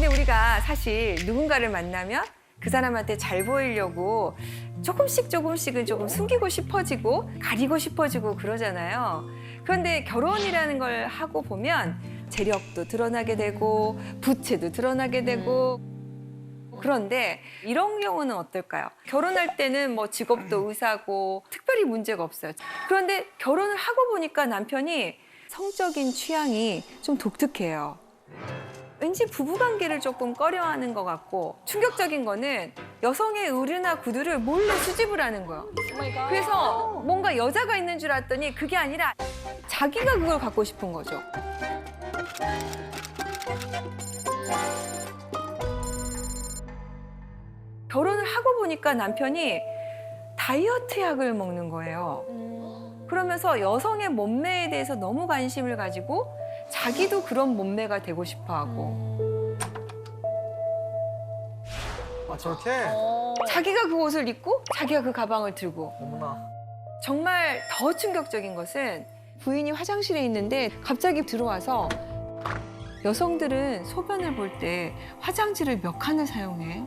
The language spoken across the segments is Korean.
근데 우리가 사실 누군가를 만나면 그 사람한테 잘 보이려고 조금씩은 조금 숨기고 싶어지고 가리고 싶어지고 그러잖아요. 그런데 결혼이라는 걸 하고 보면 재력도 드러나게 되고 부채도 드러나게 되고 그런데 이런 경우는 어떨까요? 결혼할 때는 뭐 직업도 의사고 특별히 문제가 없어요. 그런데 결혼을 하고 보니까 남편이 성적인 취향이 좀 독특해요. 왠지 부부관계를 조금 꺼려하는 것 같고 충격적인 거는 여성의 의류나 구두를 몰래 수집을 하는 거예요. 그래서 뭔가 여자가 있는 줄 알았더니 그게 아니라 자기가 그걸 갖고 싶은 거죠. 결혼을 하고 보니까 남편이 다이어트 약을 먹는 거예요. 그러면서 여성의 몸매에 대해서 너무 관심을 가지고 자기도 그런 몸매가 되고 싶어 하고 아, 저렇게? 자기가 그 옷을 입고 자기가 그 가방을 들고 어머나. 정말 더 충격적인 것은 부인이 화장실에 있는데 갑자기 들어와서 여성들은 소변을 볼 때 화장지를 몇 칸을 사용해.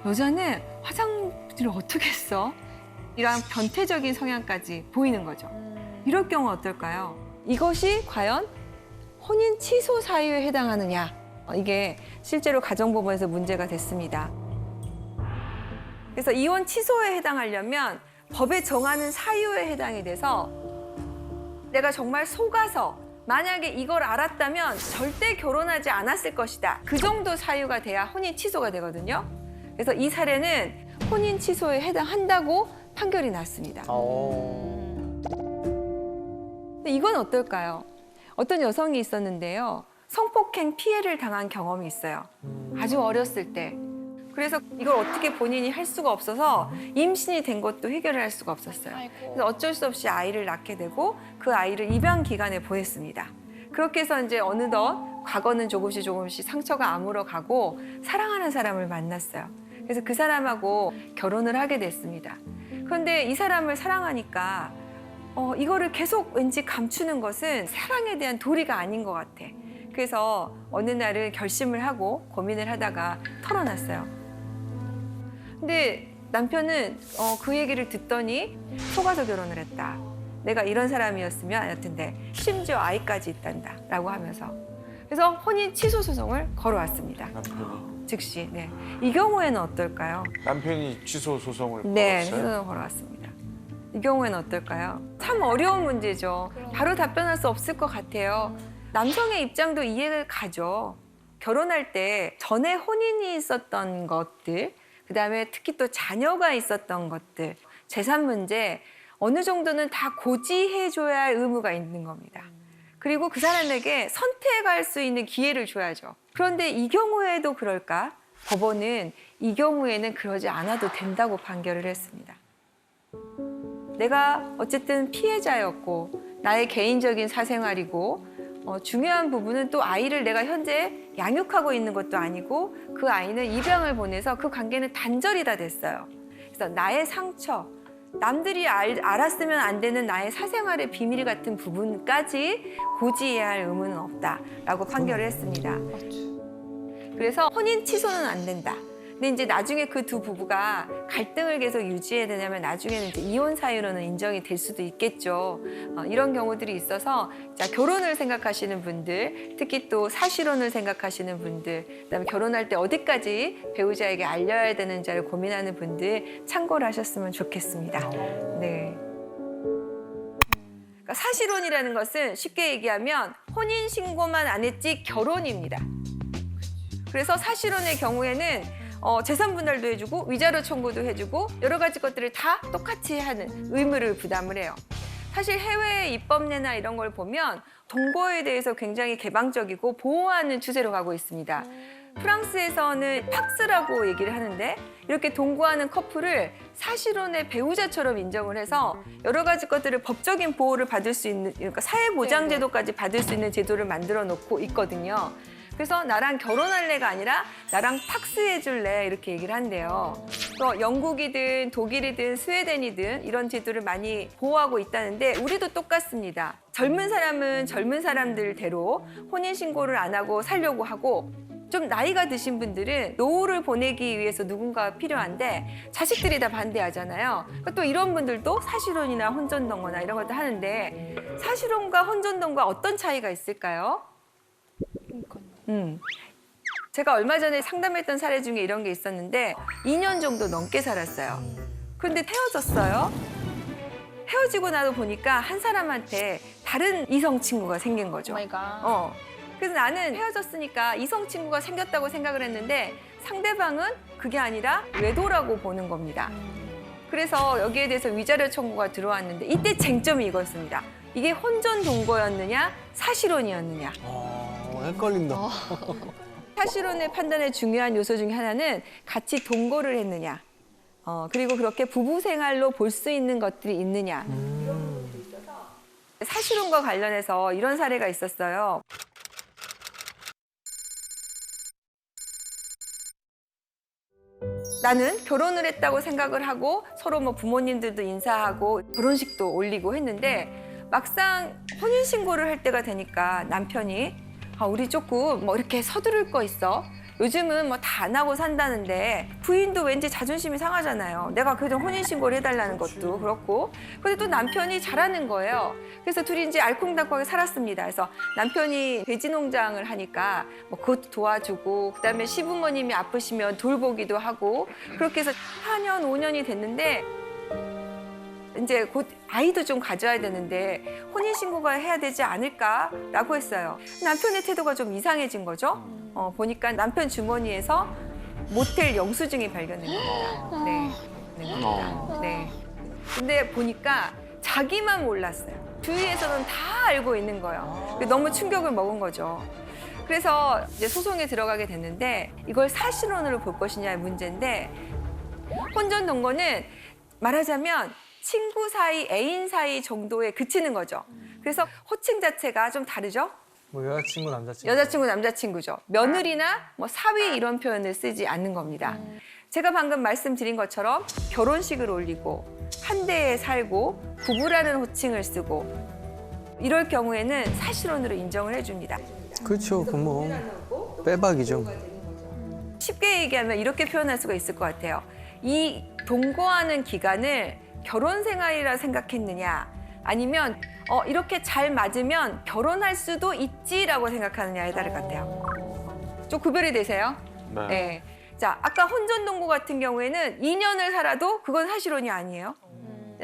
여자는 화장지를 어떻게 써? 이런 변태적인 성향까지 보이는 거죠. 이럴 경우 어떨까요? 이것이 과연 혼인 취소 사유에 해당하느냐? 이게 실제로 가정법원에서 문제가 됐습니다. 그래서 이혼 취소에 해당하려면 법에 정하는 사유에 해당이 돼서 내가 정말 속아서 만약에 이걸 알았다면 절대 결혼하지 않았을 것이다. 그 정도 사유가 돼야 혼인 취소가 되거든요. 그래서 이 사례는 혼인 취소에 해당한다고 판결이 났습니다. 근데 이건 어떨까요? 어떤 여성이 있었는데요. 성폭행 피해를 당한 경험이 있어요. 아주 어렸을 때. 그래서 이걸 어떻게 본인이 할 수가 없어서 임신이 된 것도 해결을 할 수가 없었어요. 그래서 어쩔 수 없이 아이를 낳게 되고 그 아이를 입양 기관에 보냈습니다. 그렇게 해서 이제 어느덧 과거는 조금씩 상처가 아물어가고 사랑하는 사람을 만났어요. 그래서 그 사람하고 결혼을 하게 됐습니다. 그런데 이 사람을 사랑하니까 이거를 계속 왠지 감추는 것은 사랑에 대한 도리가 아닌 것 같아. 그래서 어느 날은 결심을 하고 고민을 하다가 털어놨어요. 근데 남편은 그 얘기를 듣더니 속아서 결혼을 했다. 내가 이런 사람이었으면 여튼데 심지어 아이까지 있단다 라고 하면서 그래서 혼인 취소 소송을 걸어왔습니다. 남편이 즉시. 네. 이 경우에는 어떨까요? 남편이 취소 소송을 네, 걸었어요? 소송을 걸어왔습니다. 이 경우에는 어떨까요? 참 어려운 문제죠. 바로 답변할 수 없을 것 같아요. 남성의 입장도 이해가 가죠. 결혼할 때 전에 혼인이 있었던 것들, 그다음에 특히 또 자녀가 있었던 것들, 재산 문제 어느 정도는 다 고지해줘야 할 의무가 있는 겁니다. 그리고 그 사람에게 선택할 수 있는 기회를 줘야죠. 그런데 이 경우에도 그럴까? 법원은 이 경우에는 그러지 않아도 된다고 판결을 했습니다. 내가 어쨌든 피해자였고 나의 개인적인 사생활이고 중요한 부분은 또 아이를 내가 현재 양육하고 있는 것도 아니고 그 아이는 입양을 보내서 그 관계는 단절이 다 됐어요. 그래서 나의 상처, 남들이 알았으면 안 되는 나의 사생활의 비밀 같은 부분까지 고지해야 할 의무는 없다라고 판결을 했습니다. 그래서 혼인 취소는 안 된다. 근데 이제 나중에 그 두 부부가 갈등을 계속 유지해야 되냐면 나중에는 이제 이혼 사유로는 인정이 될 수도 있겠죠. 이런 경우들이 있어서 자, 결혼을 생각하시는 분들, 특히 또 사실혼을 생각하시는 분들, 그다음에 결혼할 때 어디까지 배우자에게 알려야 되는지를 고민하는 분들 참고를 하셨으면 좋겠습니다. 네. 그러니까 사실혼이라는 것은 쉽게 얘기하면 혼인 신고만 안 했지 결혼입니다. 그래서 사실혼의 경우에는 재산 분할도 해주고 위자료 청구도 해주고 여러 가지 것들을 다 똑같이 하는 의무를 부담을 해요. 사실 해외 입법례나 이런 걸 보면 동거에 대해서 굉장히 개방적이고 보호하는 추세로 가고 있습니다. 프랑스에서는 팍스라고 얘기를 하는데 이렇게 동거하는 커플을 사실혼의 배우자처럼 인정을 해서 여러 가지 것들을 법적인 보호를 받을 수 있는 그러니까 사회보장제도까지 받을 수 있는 제도를 만들어 놓고 있거든요. 그래서 나랑 결혼할래가 아니라 나랑 팍스해줄래 이렇게 얘기를 한대요. 또 영국이든 독일이든 스웨덴이든 이런 제도를 많이 보호하고 있다는데 우리도 똑같습니다. 젊은 사람은 젊은 사람들대로 혼인신고를 안 하고 살려고 하고 좀 나이가 드신 분들은 노후를 보내기 위해서 누군가 필요한데 자식들이 다 반대하잖아요. 그러니까 또 이런 분들도 사실혼이나 혼전동거나 이런 것도 하는데 사실혼과 혼전동거 어떤 차이가 있을까요? 제가 얼마 전에 상담했던 사례 중에 이런 게 있었는데 2년 정도 넘게 살았어요. 그런데 헤어졌어요. 헤어지고 나서 보니까 한 사람한테 다른 이성 친구가 생긴 거죠. 그래서 나는 헤어졌으니까 이성 친구가 생겼다고 생각을 했는데 상대방은 그게 아니라 외도라고 보는 겁니다. 그래서 여기에 대해서 위자료 청구가 들어왔는데 이때 쟁점이 이거였습니다. 이게 혼전 동거였느냐 사실혼이었느냐. 헷갈린다. 사실혼의 판단의 중요한 요소 중에 하나는 같이 동거를 했느냐. 그리고 그렇게 부부 생활로 볼 수 있는 것들이 있느냐. 사실혼과 관련해서 이런 사례가 있었어요. 나는 결혼을 했다고 생각을 하고 서로 뭐 부모님들도 인사하고 결혼식도 올리고 했는데 막상 혼인신고를 할 때가 되니까 남편이 우리 조금 뭐 이렇게 서두를 거 있어. 요즘은 뭐 다 안 하고 산다는데 부인도 왠지 자존심이 상하잖아요. 내가 그래도 혼인신고를 해달라는 것도 그렇고. 근데 또 남편이 잘하는 거예요. 그래서 둘이 이제 알콩달콩하게 살았습니다. 그래서 남편이 돼지 농장을 하니까 뭐 그것도 도와주고 그다음에 시부모님이 아프시면 돌보기도 하고 그렇게 해서 4년, 5년이 됐는데 이제 곧 아이도 좀 가져야 되는데 혼인신고가 해야 되지 않을까라고 했어요. 남편의 태도가 좀 이상해진 거죠. 보니까 남편 주머니에서 모텔 영수증이 발견된 겁니다. 네. 근데 보니까 자기만 몰랐어요. 주위에서는 다 알고 있는 거예요. 너무 충격을 먹은 거죠. 그래서 이제 소송에 들어가게 됐는데 이걸 사실혼으로 볼 것이냐의 문제인데 혼전 동거는 말하자면 친구 사이, 애인 사이 정도에 그치는 거죠. 그래서 호칭 자체가 좀 다르죠? 뭐 여자친구, 남자친구. 여자친구, 남자친구죠. 며느리나 뭐 사위 이런 표현을 쓰지 않는 겁니다. 제가 방금 말씀드린 것처럼 결혼식을 올리고 한 대에 살고 부부라는 호칭을 쓰고 이럴 경우에는 사실혼으로 인정을 해줍니다. 그렇죠. 그 뭐 빼박이죠. 쉽게 얘기하면 이렇게 표현할 수가 있을 것 같아요. 이 동거하는 기간을 결혼 생활이라 생각했느냐 아니면 이렇게 잘 맞으면 결혼할 수도 있지라고 생각하느냐에 따를 것 같아요. 좀 구별이 되세요? 네. 자, 아까 혼전 동거 같은 경우에는 2년을 살아도 그건 사실혼이 아니에요.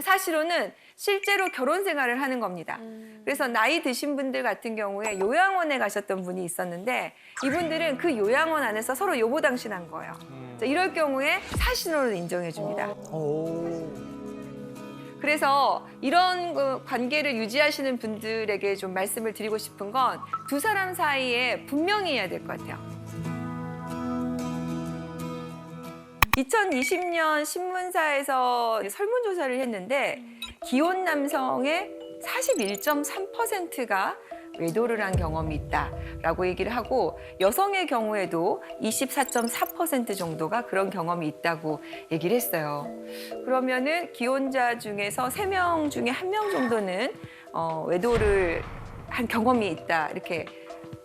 사실혼은 실제로 결혼 생활을 하는 겁니다. 그래서 나이 드신 분들 같은 경우에 요양원에 가셨던 분이 있었는데 이분들은 그 요양원 안에서 서로 요보당신한 거예요. 자, 이럴 경우에 사실혼을 인정해 줍니다. 그래서 이런 관계를 유지하시는 분들에게 좀 말씀을 드리고 싶은 건 두 사람 사이에 분명히 해야 될 것 같아요. 2020년 신문사에서 설문조사를 했는데 기혼 남성의 41.3%가 외도를 한 경험이 있다라고 얘기를 하고 여성의 경우에도 24.4% 정도가 그런 경험이 있다고 얘기를 했어요. 그러면은 기혼자 중에서 3명 중에 1명 정도는 외도를 한 경험이 있다 이렇게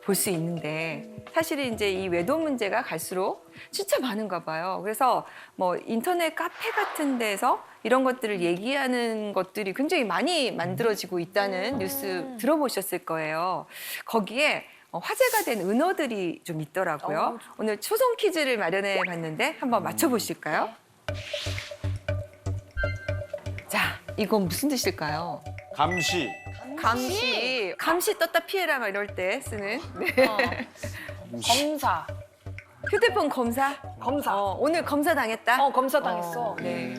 볼 수 있는데 사실은 이제 이 외도 문제가 갈수록 진짜 많은가 봐요. 그래서 뭐 인터넷 카페 같은 데서 이런 것들을 얘기하는 것들이 굉장히 많이 만들어지고 있다는 뉴스 들어보셨을 거예요. 거기에 화제가 된 은어들이 좀 있더라고요. 오늘 초성 퀴즈를 마련해 봤는데 한번 맞춰보실까요? 자, 이건 무슨 뜻일까요? 감시. 감시 떴다 피해라 막 이럴 때 쓰는. 네. 검사. 휴대폰 검사? 오늘 검사 당했다? 검사 당했어. 네.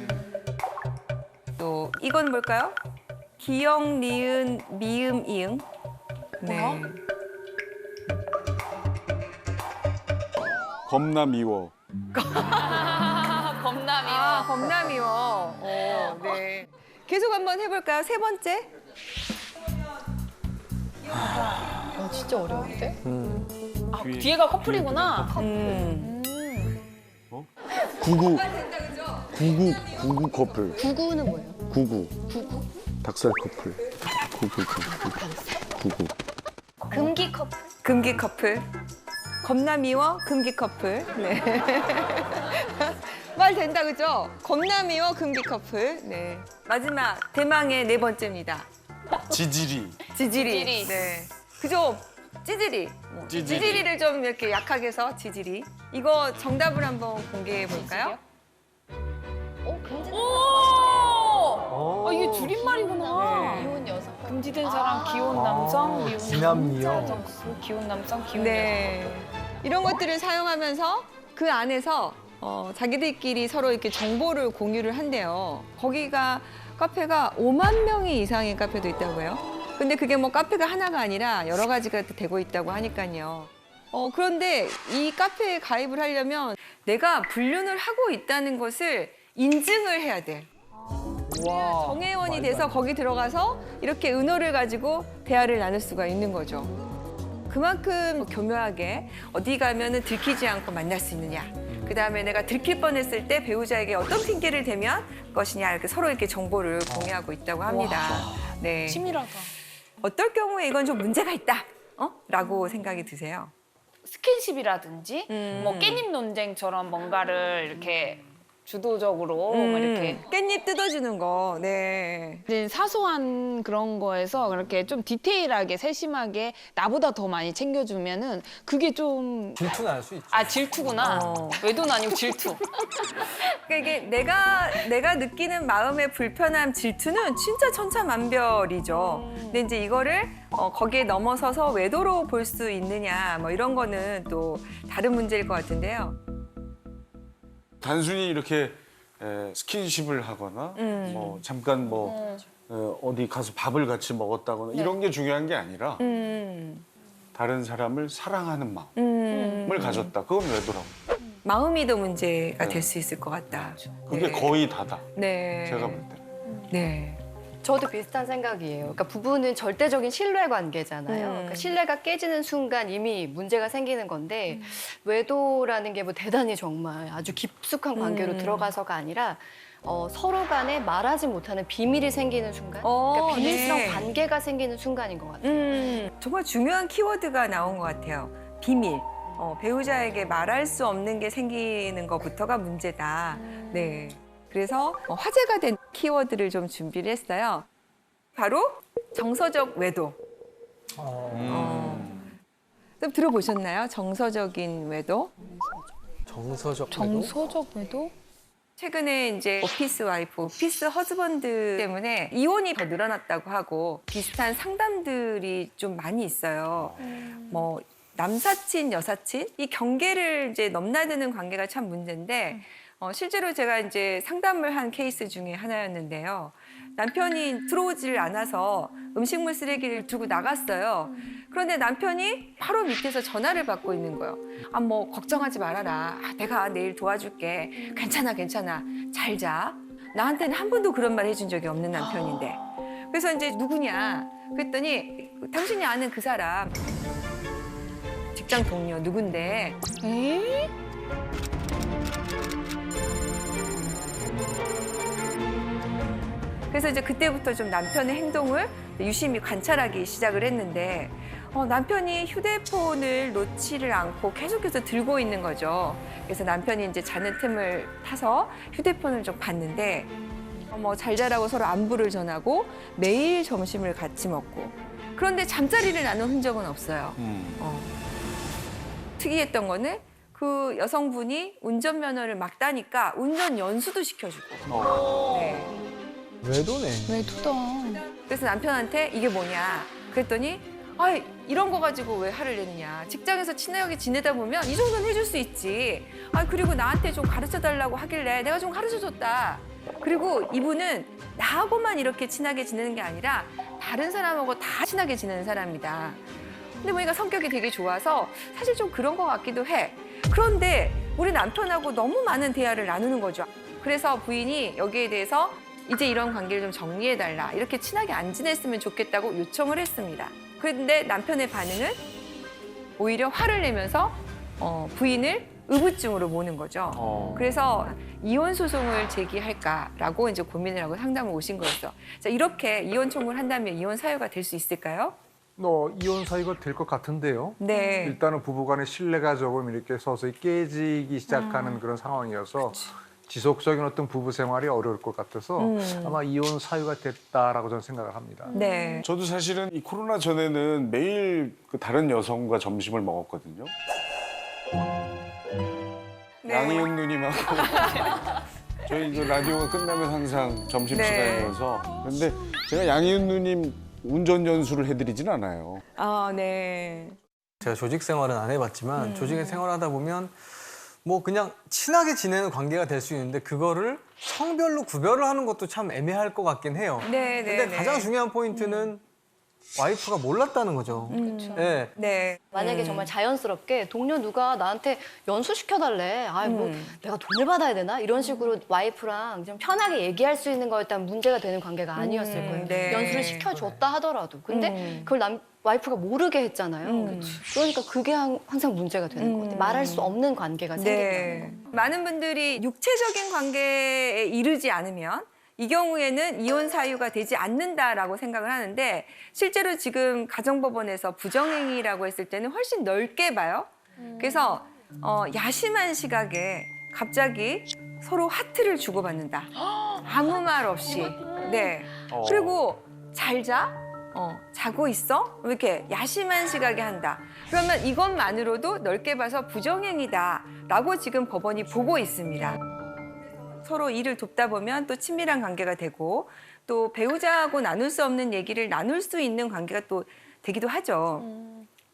또 이건 뭘까요? 기역, 니은, 미음, 이응. 네. 겁나 미워. 검남이요. 겁나 미워. 네. 계속 한번 해볼까요? 세 번째. 진짜 어려운데? 뒤에가 커플이구나. 구구 커플. 구구는 뭐예요? 구구. 닭살 커플. 구구. 금기 커플. 금기 커플. 겁나 미워 금기 커플. 네. 말 된다 그죠? 겁나 미워 금기 커플. 네. 마지막 대망의 네 번째입니다. 지지리. 지지리. 지지리. 네. 그죠? 찌질이. 찌질이. 찌질이를 좀 이렇게 약하게 해서 지지리. 이거 정답을 한번 공개해 볼까요? 오! 아, 이게 줄임말이구나. 네. 귀여운 여성. 금지된 사람, 귀여운 남성, 미운 지남미요. 귀여운 남성, 귀여운 네. 이런 것들을 사용하면서 그 안에서 자기들끼리 서로 이렇게 정보를 공유를 한대요. 거기가 카페가 5만 명이 이상의 카페도 있다고 해요. 근데 그게 뭐 카페가 하나가 아니라 여러 가지가 되고 있다고 하니까요. 그런데 이 카페에 가입을 하려면 내가 불륜을 하고 있다는 것을 인증을 해야 돼. 와. 정회원이 돼서 거기 들어가서 이렇게 은어를 가지고 대화를 나눌 수가 있는 거죠. 그만큼 교묘하게 어디 가면은 들키지 않고 만날 수 있느냐. 그다음에 내가 들킬 뻔했을 때 배우자에게 어떤 핑계를 대면 것이냐 이렇게 서로 이렇게 정보를 공유하고 있다고 합니다. 네. 치밀하다. 어떨 경우에 이건 좀 문제가 있다. 라고 생각이 드세요? 스킨십이라든지 뭐 깻잎 논쟁처럼 뭔가를 이렇게 주도적으로 이렇게 깻잎 뜯어주는 거. 네. 이제 사소한 그런 거에서 그렇게 좀 디테일하게 세심하게 나보다 더 많이 챙겨주면은 그게 좀 질투는 알 수 있죠. 질투구나. 외도는 아니고 질투. 그러니까 이게 내가 느끼는 마음의 불편함, 질투는 진짜 천차만별이죠. 근데 이제 이거를 거기에 넘어서서 외도로 볼 수 있느냐, 뭐 이런 거는 또 다른 문제일 것 같은데요. 단순히 이렇게 스킨십을 하거나 뭐 잠깐 뭐 어디 가서 밥을 같이 먹었다거나 이런 게 중요한 게 아니라 다른 사람을 사랑하는 마음을 가졌다. 그건 외도라고. 마음이 더 문제가 네. 될 수 있을 것 같다. 그게 네. 거의 다다. 네. 제가 볼 때. 네. 저도 비슷한 생각이에요. 그러니까 부부는 절대적인 신뢰 관계잖아요. 그러니까 신뢰가 깨지는 순간 이미 문제가 생기는 건데 외도라는 게 뭐 대단히 정말 아주 깊숙한 관계로 들어가서가 아니라 서로 간에 말하지 못하는 비밀이 생기는 순간, 그러니까 비밀스러운 네. 관계가 생기는 순간인 것 같아요. 정말 중요한 키워드가 나온 것 같아요. 비밀. 배우자에게 말할 수 없는 게 생기는 것부터가 문제다. 네. 그래서 화제가 된 키워드를 좀 준비를 했어요. 바로 정서적 외도. 좀 들어보셨나요? 정서적인 외도? 정서적 외도? 정서적 외도? 최근에 이제 오피스 와이프, 오피스 허즈번드 때문에 이혼이 더 늘어났다고 하고 비슷한 상담들이 좀 많이 있어요. 뭐 남사친, 여사친 이 경계를 이제 넘나드는 관계가 참 문제인데 실제로 제가 이제 상담을 한 케이스 중에 하나였는데요. 남편이 들어오질 않아서 음식물 쓰레기를 두고 나갔어요. 그런데 남편이 바로 밑에서 전화를 받고 있는 거예요. 아, 뭐 걱정하지 말아라. 내가 내일 도와줄게. 괜찮아, 괜찮아. 잘 자. 나한테는 한 번도 그런 말 해준 적이 없는 남편인데. 그래서 이제 누구냐? 그랬더니 당신이 아는 그 사람 직장 동료 누군데? 에이? 그래서 이제 그때부터 좀 남편의 행동을 유심히 관찰하기 시작을 했는데 남편이 휴대폰을 놓지를 않고 계속해서 들고 있는 거죠. 그래서 남편이 이제 자는 틈을 타서 휴대폰을 좀 봤는데 뭐 잘 자라고 서로 안부를 전하고 매일 점심을 같이 먹고 그런데 잠자리를 나눈 흔적은 없어요. 특이했던 거는 그 여성분이 운전면허를 막 따니까 운전 연수도 시켜주고. 네. 외도네. 외도다. 그래서 남편한테 이게 뭐냐 그랬더니 이런 거 가지고 왜 화를 내느냐. 직장에서 친하게 지내다 보면 이 정도는 해줄 수 있지. 그리고 나한테 좀 가르쳐달라고 하길래 내가 좀 가르쳐줬다. 그리고 이분은 나하고만 이렇게 친하게 지내는 게 아니라 다른 사람하고 다 친하게 지내는 사람이다. 근데 보니까 성격이 되게 좋아서 사실 좀 그런 것 같기도 해. 그런데 우리 남편하고 너무 많은 대화를 나누는 거죠. 그래서 부인이 여기에 대해서 이제 이런 관계를 좀 정리해달라. 이렇게 친하게 안 지냈으면 좋겠다고 요청을 했습니다. 그런데 남편의 반응은 오히려 화를 내면서 부인을 의부증으로 모는 거죠. 그래서 이혼 소송을 제기할까라고 이제 고민을 하고 상담을 오신 거였어. 자, 이렇게 이혼 청구를 한다면 이혼 사유가 될 수 있을까요? 이혼 사유가 될 것 같은데요. 네. 일단은 부부간의 신뢰가 조금 이렇게 서서히 깨지기 시작하는 그런 상황이어서 지속적인 어떤 부부 생활이 어려울 것 같아서 아마 이혼 사유가 됐다라고 저는 생각을 합니다. 네. 저도 사실은 이 코로나 전에는 매일 그 다른 여성과 점심을 먹었거든요. 네. 양희은 누님하고 저희 그 라디오가 끝나면 항상 점심시간이어서 근데 제가 양희은 누님 운전 연수를 해드리진 않아요. 아, 네. 제가 조직 생활은 안 해봤지만 조직 생활하다 보면 뭐 그냥 친하게 지내는 관계가 될 수 있는데 그거를 성별로 구별을 하는 것도 참 애매할 것 같긴 해요. 네, 네. 근데 네. 가장 중요한 포인트는 와이프가 몰랐다는 거죠. 네. 네. 만약에 정말 자연스럽게 동료 누가 나한테 연수시켜달래. 뭐 내가 돈을 받아야 되나? 이런 식으로 와이프랑 좀 편하게 얘기할 수 있는 거였다면 문제가 되는 관계가 아니었을 거예요. 네. 연수를 시켜줬다 하더라도. 근데 그걸 와이프가 모르게 했잖아요. 그러니까 그게 항상 문제가 되는 것 같아요. 말할 수 없는 관계가 생긴다는 네. 거. 많은 분들이 육체적인 관계에 이르지 않으면 이 경우에는 이혼 사유가 되지 않는다라고 생각을 하는데 실제로 지금 가정법원에서 부정행위라고 했을 때는 훨씬 넓게 봐요. 그래서 야심한 시각에 갑자기 서로 하트를 주고받는다. 아무 말 없이. 네. 그리고 잘 자? 자고 있어? 이렇게 야심한 시각에 한다. 그러면 이것만으로도 넓게 봐서 부정행위다라고 지금 법원이 보고 있습니다. 서로 일을 돕다 보면 또 친밀한 관계가 되고 또 배우자하고 나눌 수 없는 얘기를 나눌 수 있는 관계가 또 되기도 하죠.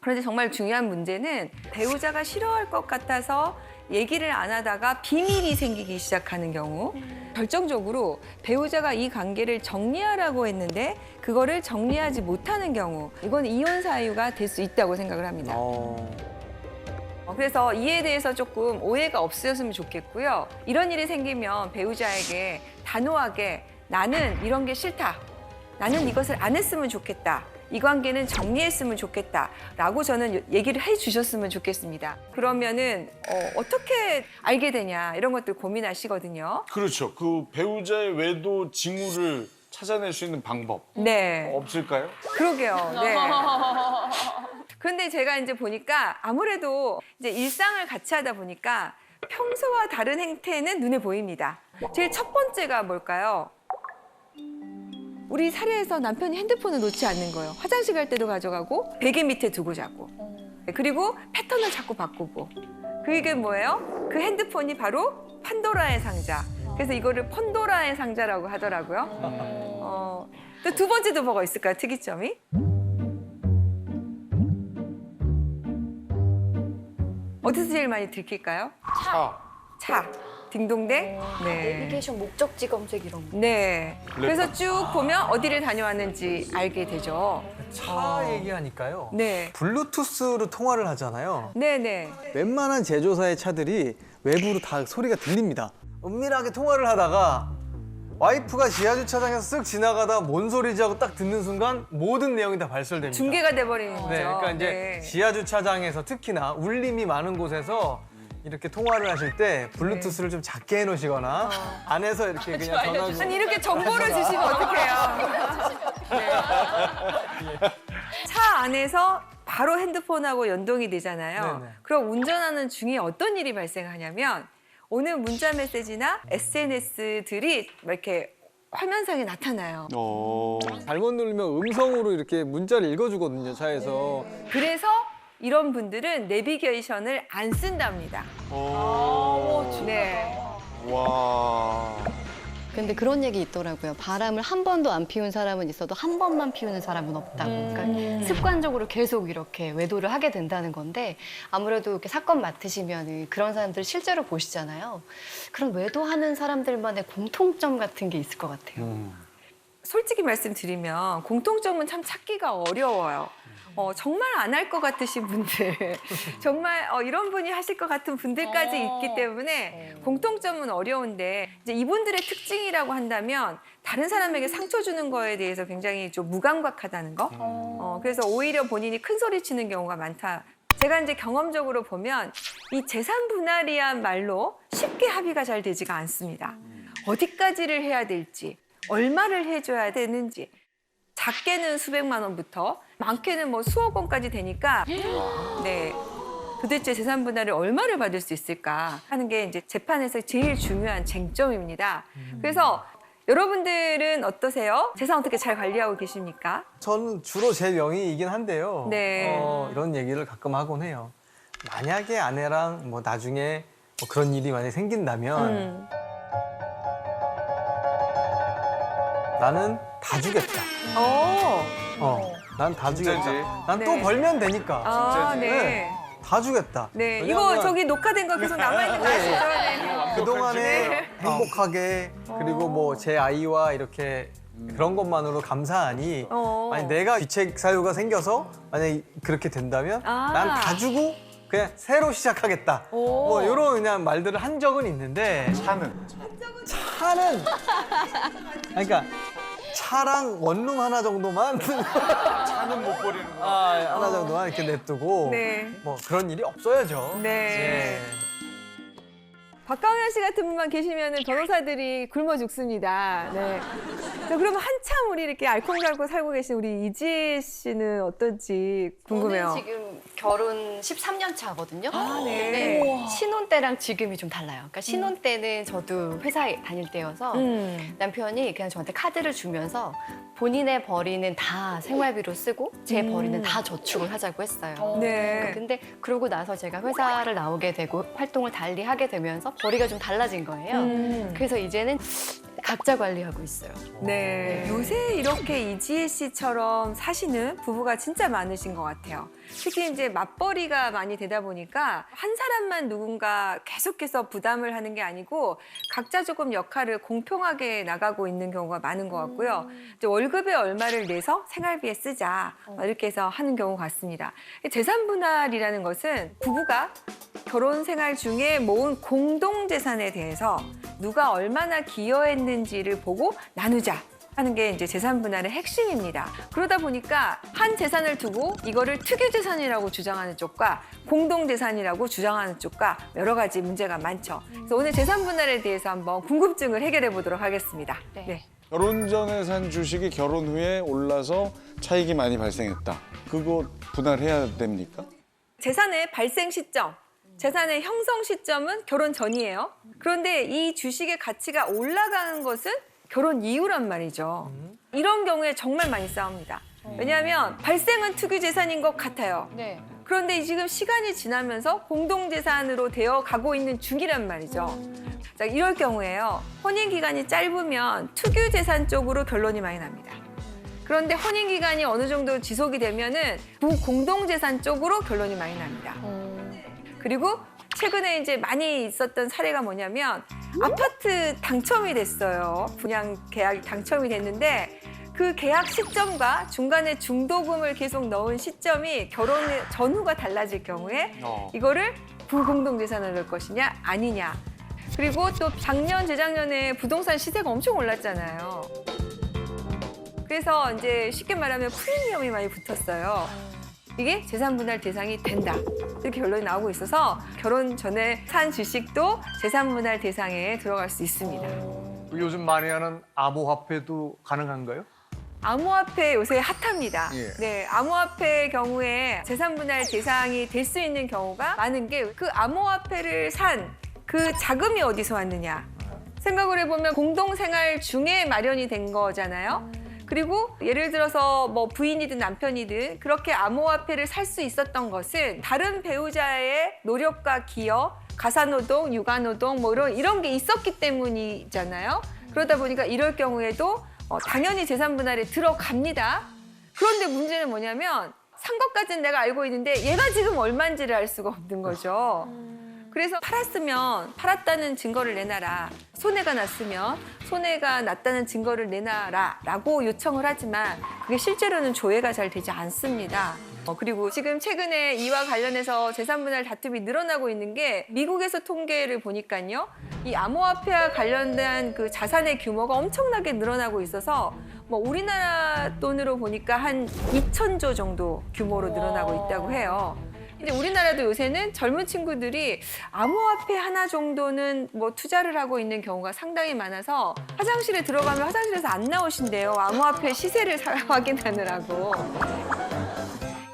그런데 정말 중요한 문제는 배우자가 싫어할 것 같아서 얘기를 안 하다가 비밀이 생기기 시작하는 경우 결정적으로 배우자가 이 관계를 정리하라고 했는데 그거를 정리하지 못하는 경우 이건 이혼 사유가 될 수 있다고 생각을 합니다. 그래서 이에 대해서 조금 오해가 없으셨으면 좋겠고요. 이런 일이 생기면 배우자에게 단호하게 나는 이런 게 싫다. 나는 이것을 안 했으면 좋겠다. 이 관계는 정리했으면 좋겠다. 라고 저는 얘기를 해주셨으면 좋겠습니다. 그러면은 어떻게 알게 되냐 이런 것들 고민하시거든요. 그렇죠. 그 배우자의 외도 징후를 찾아낼 수 있는 방법 네. 없을까요? 그러게요. 네. 그런데 제가 이제 보니까 아무래도 이제 일상을 같이 하다 보니까 평소와 다른 행태는 눈에 보입니다. 제일 첫 번째가 뭘까요? 우리 사례에서 남편이 핸드폰을 놓지 않는 거예요. 화장실 갈 때도 가져가고 베개 밑에 두고 자고. 그리고 패턴을 자꾸 바꾸고. 그게 뭐예요? 그 핸드폰이 바로 판도라의 상자. 그래서 이거를 펀도라의 상자라고 하더라고요. 또 두 번째도 뭐가 있을까요? 특이점이? 어디서 제일 많이 들킬까요? 차. 딩동댕? 네. 내비게이션 목적지 검색 이런 거. 네. 그래서 쭉 보면 어디를 다녀왔는지 알게 되죠. 차 얘기하니까요. 네. 블루투스로 통화를 하잖아요. 네네. 웬만한 제조사의 차들이 외부로 다 소리가 들립니다. 은밀하게 통화를 하다가 와이프가 지하주차장에서 쓱 지나가다 뭔 소리지 하고 딱 듣는 순간 모든 내용이 다 발설됩니다. 중계가 돼버리는 거죠. 네, 그러니까 이제 네. 지하주차장에서 특히나 울림이 많은 곳에서 이렇게 통화를 하실 때 블루투스를 좀 작게 해놓으시거나 안에서 이렇게 그냥 전화로 아니 이렇게 정보를 주시면 어떡해요. 네. 차 안에서 바로 핸드폰하고 연동이 되잖아요. 네네. 그럼 운전하는 중에 어떤 일이 발생하냐면 오는 문자 메시지나 SNS들이 이렇게 화면상에 나타나요. 잘못 누르면 음성으로 이렇게 문자를 읽어주거든요, 차에서. 그래서 이런 분들은 내비게이션을 안 쓴답니다. 네. 와. 근데 그런 얘기 있더라고요. 바람을 한 번도 안 피운 사람은 있어도 한 번만 피우는 사람은 없다고. 그러니까 습관적으로 계속 이렇게 외도를 하게 된다는 건데 아무래도 이렇게 사건 맡으시면 그런 사람들 실제로 보시잖아요. 그런 외도하는 사람들만의 공통점 같은 게 있을 것 같아요. 솔직히 말씀드리면 공통점은 참 찾기가 어려워요. 정말 안 할 것 같으신 분들, 정말 이런 분이 하실 것 같은 분들까지 있기 때문에 공통점은 어려운데 이제 이분들의 특징이라고 한다면 다른 사람에게 상처 주는 거에 대해서 굉장히 좀 무감각하다는 거. 그래서 오히려 본인이 큰 소리 치는 경우가 많다. 제가 이제 경험적으로 보면 이 재산 분할이란 말로 쉽게 합의가 잘 되지가 않습니다. 어디까지를 해야 될지, 얼마를 해줘야 되는지. 작게는 수백만 원부터 많게는 뭐 수억 원까지 되니까 네. 도대체 재산 분할을 얼마를 받을 수 있을까 하는 게 이제 재판에서 제일 중요한 쟁점입니다. 그래서 여러분들은 어떠세요? 재산 어떻게 잘 관리하고 계십니까? 저는 주로 제 명의이긴 한데요. 네. 이런 얘기를 가끔 하곤 해요. 만약에 아내랑 뭐 나중에 뭐 그런 일이 만약에 생긴다면 나는 다 주겠다. 난 다 진짜지? 주겠다. 난 또 네. 벌면 되니까. 아, 진짜지? 네. 다 주겠다. 네, 왜냐면 이거 저기 녹화된 거 계속 남아있는 거 아시죠? 네. 그동안에 행복하게 그리고 뭐 제 아이와 이렇게 그런 것만으로 감사하니 만약 내가 귀책 사유가 생겨서 만약에 그렇게 된다면 아. 난 다 주고 그냥 새로 시작하겠다. 오. 뭐 이런 그냥 말들을 한 적은 있는데 차는 차는 그러니까 차랑 원룸 하나 정도만 차는 못 버리는 거. 하나 정도만 이렇게 냅두고 네. 뭐 그런 일이 없어야죠. 네. 박강현 씨 같은 분만 계시면 변호사들이 굶어 죽습니다. 네. 자, 그러면 한참 우리 이렇게 알콩달콩 살고 계신 우리 이지혜 씨는 어떨지 궁금해요. 저는 지금 결혼 13년 차거든요. 아, 네. 근데 신혼 때랑 지금이 좀 달라요. 그러니까 신혼 때는 저도 회사에 다닐 때여서 남편이 그냥 저한테 카드를 주면서 본인의 벌이는 다 생활비로 쓰고 제 벌이는 다 저축을 하자고 했어요. 네. 근데 그러고 나서 제가 회사를 나오게 되고 활동을 달리 하게 되면서 벌이가 좀 달라진 거예요. 그래서 이제는 각자 관리하고 있어요. 네. 요새 이렇게 이지혜 씨처럼 사시는 부부가 진짜 많으신 것 같아요. 특히 이제 맞벌이가 많이 되다 보니까 한 사람만 누군가 계속해서 부담을 하는 게 아니고 각자 조금 역할을 공평하게 나가고 있는 경우가 많은 것 같고요. 이제 월급에 얼마를 내서 생활비에 쓰자 이렇게 해서 하는 경우 같습니다. 재산 분할이라는 것은 부부가 결혼 생활 중에 모은 공동 재산에 대해서 누가 얼마나 기여했는지를 보고 나누자 하는 게 이제 재산 분할의 핵심입니다. 그러다 보니까 한 재산을 두고 이거를 특유 재산이라고 주장하는 쪽과 공동 재산이라고 주장하는 쪽과 여러 가지 문제가 많죠. 그래서 오늘 재산 분할에 대해서 한번 궁금증을 해결해 보도록 하겠습니다. 네. 결혼 전에 산 주식이 결혼 후에 올라서 차익이 많이 발생했다. 그거 분할해야 됩니까? 재산의 발생 시점, 재산의 형성 시점은 결혼 전이에요. 그런데 이 주식의 가치가 올라가는 것은 결혼 이후란 말이죠. 이런 경우에 정말 많이 싸웁니다. 왜냐하면 발생은 특유 재산인 것 같아요. 네. 그런데 지금 시간이 지나면서 공동재산으로 되어 가고 있는 중이란 말이죠. 자, 이럴 경우에요. 혼인 기간이 짧으면 특유 재산 쪽으로 결론이 많이 납니다. 그런데 혼인 기간이 어느 정도 지속이 되면은 부공동재산 쪽으로 결론이 많이 납니다. 그리고 최근에 이제 많이 있었던 사례가 뭐냐면 아파트 당첨이 됐어요. 분양 계약이 당첨이 됐는데 그 계약 시점과 중간에 중도금을 계속 넣은 시점이 결혼 전후가 달라질 경우에 이거를 부공동재산을 넣을 것이냐 아니냐. 그리고 또 작년 재작년에 부동산 시세가 엄청 올랐잖아요. 그래서 이제 쉽게 말하면 프리미엄이 많이 붙었어요. 이게 재산 분할 대상이 된다. 이렇게 결론이 나오고 있어서 결혼 전에 산 주식도 재산 분할 대상에 들어갈 수 있습니다. 요즘 많이 하는 암호화폐도 가능한가요? 암호화폐 요새 핫합니다. 예. 네, 암호화폐의 경우에 재산 분할 대상이 될 수 있는 경우가 많은 게 그 암호화폐를 산 그 자금이 어디서 왔느냐. 생각을 해보면 공동생활 중에 마련이 된 거잖아요. 그리고 예를 들어서 뭐 부인이든 남편이든 그렇게 암호화폐를 살 수 있었던 것은 다른 배우자의 노력과 기여, 가사노동, 육아노동 뭐 이런 게 있었기 때문이잖아요. 그러다 보니까 이럴 경우에도 당연히 재산 분할에 들어갑니다. 그런데 문제는 뭐냐면 산 것까지는 내가 알고 있는데 얘가 지금 얼마인지를 알 수가 없는 거죠. 그래서 팔았으면 팔았다는 증거를 내놔라. 손해가 났으면 손해가 났다는 증거를 내놔라 라고 요청을 하지만 그게 실제로는 조회가 잘 되지 않습니다. 그리고 지금 최근에 이와 관련해서 재산분할 다툼이 늘어나고 있는 게 미국에서 통계를 보니까요. 이 암호화폐와 관련된 그 자산의 규모가 엄청나게 늘어나고 있어서 뭐 우리나라 돈으로 보니까 한 2,000조 정도 규모로 늘어나고 있다고 해요. 근데 우리나라도 요새는 젊은 친구들이 암호화폐 하나 정도는 뭐 투자를 하고 있는 경우가 상당히 많아서 화장실에 들어가면 화장실에서 안 나오신대요. 암호화폐 시세를 확인하느라고.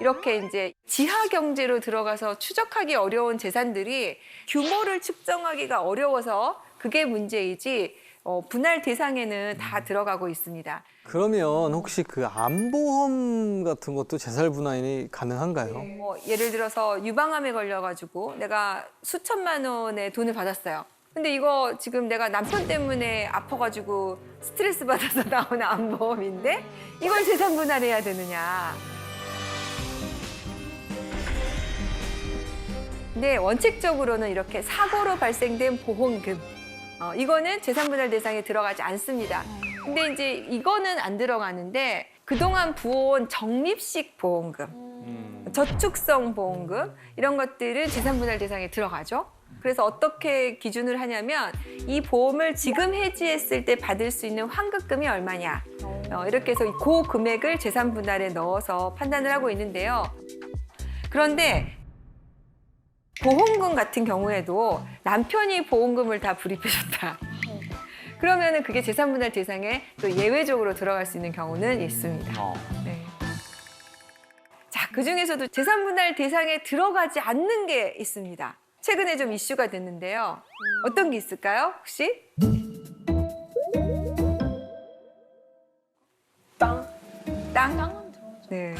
이렇게 이제 지하 경제로 들어가서 추적하기 어려운 재산들이 규모를 측정하기가 어려워서 그게 문제이지 분할 대상에는 다 들어가고 있습니다. 그러면 혹시 그 암보험 같은 것도 재산 분할이 가능한가요? 뭐 예를 들어서 유방암에 걸려가지고 내가 수천만 원의 돈을 받았어요. 근데 이거 지금 내가 남편 때문에 아파가지고 스트레스 받아서 나온 암보험인데 이걸 재산 분할해야 되느냐. 근데 원칙적으로는 이렇게 사고로 발생된 보험금 이거는 재산분할 대상에 들어가지 않습니다. 근데 이제 이거는 안 들어가는데 그동안 부어온 적립식 보험금, 저축성 보험금 이런 것들은 재산분할 대상에 들어가죠. 그래서 어떻게 기준을 하냐면 이 보험을 지금 해지했을 때 받을 수 있는 환급금이 얼마냐 이렇게 해서 그 금액을 재산분할에 넣어서 판단을 하고 있는데요. 그런데 보험금 같은 경우에도 남편이 보험금을 다 불입해줬다. 그러면은 그게 재산분할 대상에 또 예외적으로 들어갈 수 있는 경우는 있습니다. 네. 자, 그 중에서도 재산분할 대상에 들어가지 않는 게 있습니다. 최근에 좀 이슈가 됐는데요. 어떤 게 있을까요, 혹시? 땅? 네.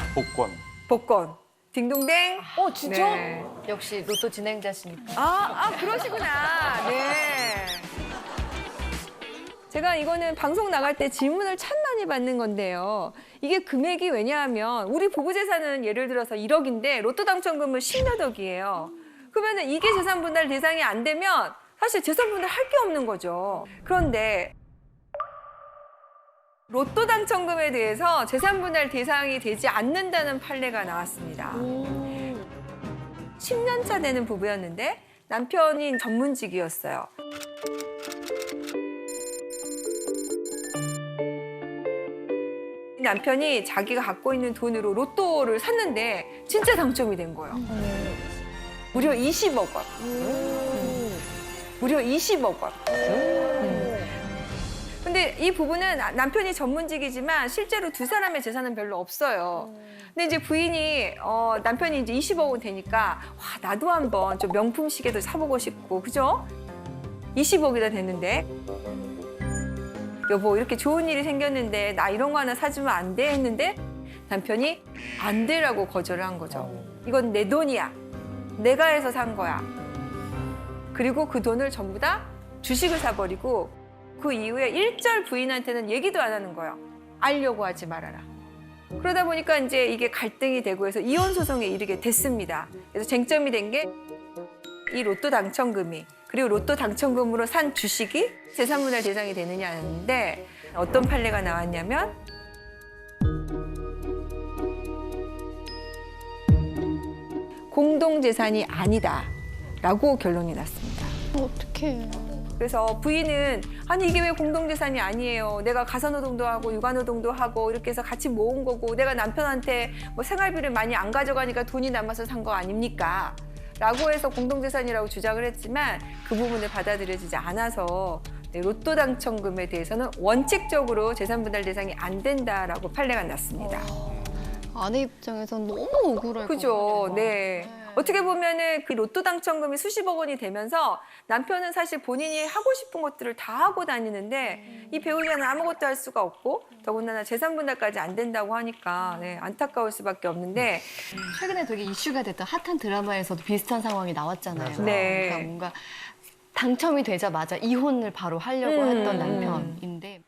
복권. 딩동댕. 진짜? 네. 역시 로또 진행자시니까. 그러시구나. 네. 제가 이거는 방송 나갈 때 질문을 참 많이 받는 건데요. 이게 금액이 왜냐하면 우리 부부 재산은 예를 들어서 1억인데 로또 당첨금은 10몇 억이에요. 그러면 이게 재산분할 대상이 안 되면 사실 재산분할 할 게 없는 거죠. 그런데 로또 당첨금에 대해서 재산분할 대상이 되지 않는다는 판례가 나왔습니다. 10년 차 되는 부부였는데 남편이 전문직이었어요. 남편이 자기가 갖고 있는 돈으로 로또를 샀는데 진짜 당첨이 된 거예요. 무려 20억 원. 무려 20억 원. 근데 이 부부는 남편이 전문직이지만 실제로 두 사람의 재산은 별로 없어요. 근데 이제 부인이 남편이 이제 20억 원 되니까 와 나도 한번 좀 명품 시계도 사보고 싶고 그죠? 20억이나 됐는데 여보 이렇게 좋은 일이 생겼는데 나 이런 거 하나 사주면 안 돼 했는데 남편이 안 되라고 거절을 한 거죠. 이건 내 돈이야. 내가 해서 산 거야. 그리고 그 돈을 전부 다 주식을 사버리고 그 이후에 일절 부인한테는 얘기도 안 하는 거예요. 알려고 하지 말아라. 그러다 보니까 이제 이게 갈등이 되고 해서 이혼 소송에 이르게 됐습니다. 그래서 쟁점이 된 게 이 로또 당첨금이 그리고 로또 당첨금으로 산 주식이 재산분할 대상이 되느냐였는데 어떤 판례가 나왔냐면 공동재산이 아니다라고 결론이 났습니다. 어떡해. 그래서 부인은 아니 이게 왜 공동재산이 아니에요. 내가 가사노동도 하고 육아노동도 하고 이렇게 해서 같이 모은 거고 내가 남편한테 뭐 생활비를 많이 안 가져가니까 돈이 남아서 산 거 아닙니까? 라고 해서 공동재산이라고 주장을 했지만 그 부분을 받아들여지지 않아서 로또 당첨금에 대해서는 원칙적으로 재산분할 대상이 안 된다라고 판례가 났습니다. 아내 입장에선 너무 억울할 것 그죠? 같아요. 네. 어떻게 보면은 그 로또 당첨금이 수십억 원이 되면서 남편은 사실 본인이 하고 싶은 것들을 다 하고 다니는데 이 배우자는 아무것도 할 수가 없고 더군다나 재산 분할까지 안 된다고 하니까 네, 안타까울 수밖에 없는데 최근에 되게 이슈가 됐던 핫한 드라마에서도 비슷한 상황이 나왔잖아요. 네. 그러니까 뭔가 당첨이 되자마자 이혼을 바로 하려고 했던 남편인데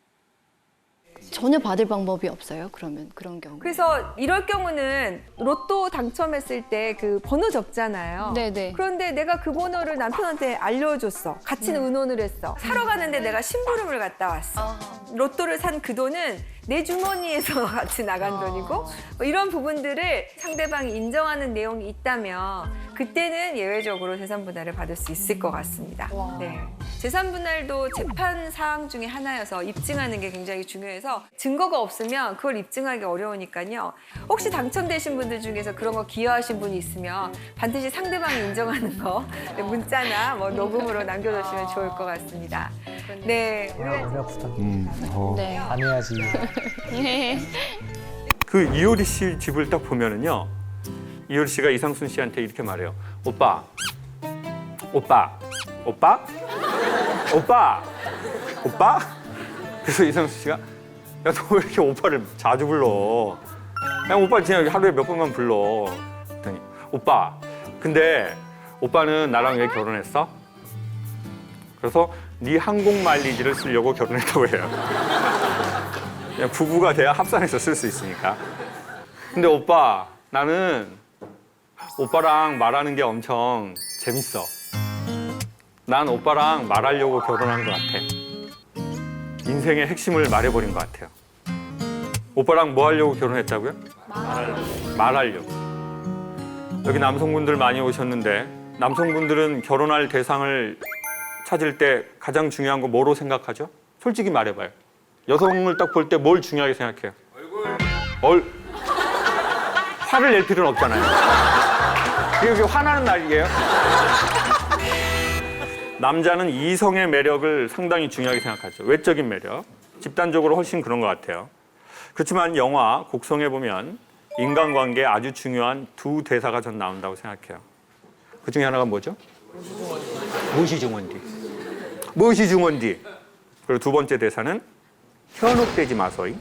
전혀 받을 방법이 없어요. 그러면 그런 경우. 그래서 이럴 경우는 로또 당첨했을 때 그 번호 적잖아요. 네네. 그런데 내가 그 번호를 남편한테 알려줬어. 같이 의논을 했어. 사러 가는데 내가 심부름을 갔다 왔어. 로또를 산 그 돈은 내 주머니에서 같이 나간 돈이고 뭐 이런 부분들을 상대방이 인정하는 내용이 있다면 그때는 예외적으로 재산 분할을 받을 수 있을 것 같습니다. 네. 재산 분할도 재판 사항 중에 하나여서 입증하는 게 굉장히 중요해서 증거가 없으면 그걸 입증하기 어려우니까요. 혹시 당첨되신 분들 중에서 그런 거 기여하신 분이 있으면 반드시 상대방이 인정하는 거 문자나 뭐 녹음으로 남겨주시면 좋을 것 같습니다. 네, 우리가 네. 안 해야지. 그 이효리 씨 집을 딱 보면은요. 이효리 씨가 이상순 씨한테 이렇게 말해요. 오빠, 오빠, 오빠, 오빠, 오빠. 그래서 이상순 씨가 야, 너 왜 이렇게 오빠를 자주 불러? 그냥 오빠 그냥 하루에 몇 번만 불러. 그랬더니 오빠, 근데 오빠는 나랑 왜 결혼했어? 그래서 네 항공 마일리지를 쓰려고 결혼했다고 해요. 그냥 부부가 돼야 합산해서 쓸 수 있으니까. 근데 오빠, 나는 오빠랑 말하는 게 엄청 재밌어. 난 오빠랑 말하려고 결혼한 것 같아. 인생의 핵심을 말해버린 것 같아요. 오빠랑 뭐 하려고 결혼했다고요? 말하려고. 여기 남성분들 많이 오셨는데 남성분들은 결혼할 대상을 찾을 때 가장 중요한 거 뭐로 생각하죠? 솔직히 말해봐요. 여성을 딱 볼 때 뭘 중요하게 생각해요? 화를 낼 필요는 없잖아요. 이게 화나는 날이에요? 남자는 이성의 매력을 상당히 중요하게 생각하죠. 외적인 매력. 집단적으로 훨씬 그런 것 같아요. 그렇지만 영화 곡성에 보면 인간관계에 아주 중요한 두 대사가 전 나온다고 생각해요. 그 중에 하나가 뭐죠? 무엇이 중원디. 무엇이 중원디. 그리고 두 번째 대사는 현혹되지 마소이.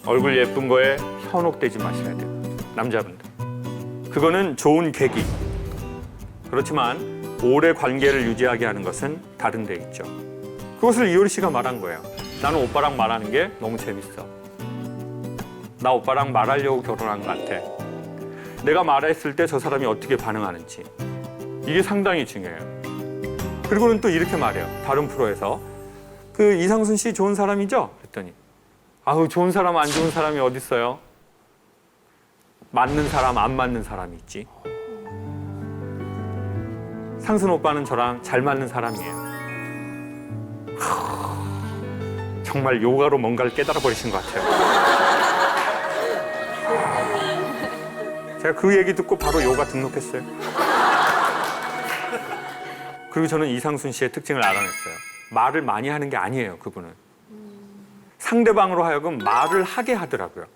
얼굴 예쁜 거에 현혹되지 마셔야 돼요. 남자분들. 그거는 좋은 계기. 그렇지만 오래 관계를 유지하게 하는 것은 다른 데 있죠. 그것을 이효리 씨가 말한 거예요. 나는 오빠랑 말하는 게 너무 재밌어. 나 오빠랑 말하려고 결혼한 것 같아. 내가 말했을 때 저 사람이 어떻게 반응하는지. 이게 상당히 중요해요. 그리고는 또 이렇게 말해요. 다른 프로에서. 그 이상순 씨 좋은 사람이죠? 그랬더니 아우 좋은 사람 안 좋은 사람이 어디 있어요? 맞는 사람 안 맞는 사람이 있지. 상순 오빠는 저랑 잘 맞는 사람이에요. 정말 요가로 뭔가를 깨달아 버리신 것 같아요. 제가 그 얘기 듣고 바로 요가 등록했어요. 그리고 저는 이상순 씨의 특징을 알아냈어요. 말을 많이 하는 게 아니에요, 그분은. 상대방으로 하여금 말을 하게 하더라고요.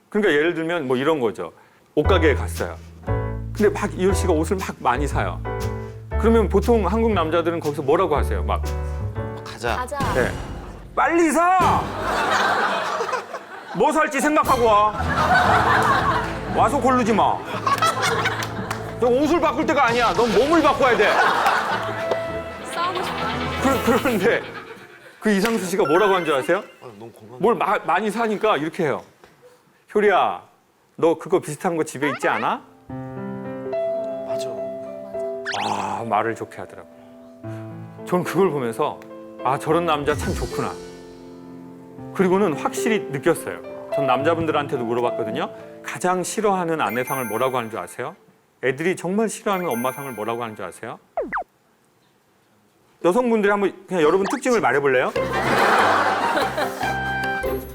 그러니까 예를 들면 뭐 이런 거죠. 옷가게에 갔어요. 근데 막 이효리 씨가 옷을 막 많이 사요. 그러면 보통 한국 남자들은 거기서 뭐라고 하세요? 막 가자. 네. 빨리 사! 뭐 살지 생각하고 와. 와서 고르지 마. 너 옷을 바꿀 때가 아니야. 넌 몸을 바꿔야 돼. 싸우고 싶다. 그런데 그 이상수 씨가 뭐라고 한 줄 아세요? 뭘 많이 사니까 이렇게 해요. 효리야, 너 그거 비슷한 거 집에 있지 않아? 맞아. 아, 말을 좋게 하더라고요. 전 그걸 보면서 아, 저런 남자 참 좋구나. 그리고는 확실히 느꼈어요. 전 남자분들한테도 물어봤거든요. 가장 싫어하는 아내상을 뭐라고 하는 줄 아세요? 애들이 정말 싫어하는 엄마상을 뭐라고 하는 줄 아세요? 여성분들이 한번 그냥 여러분 특징을 말해볼래요?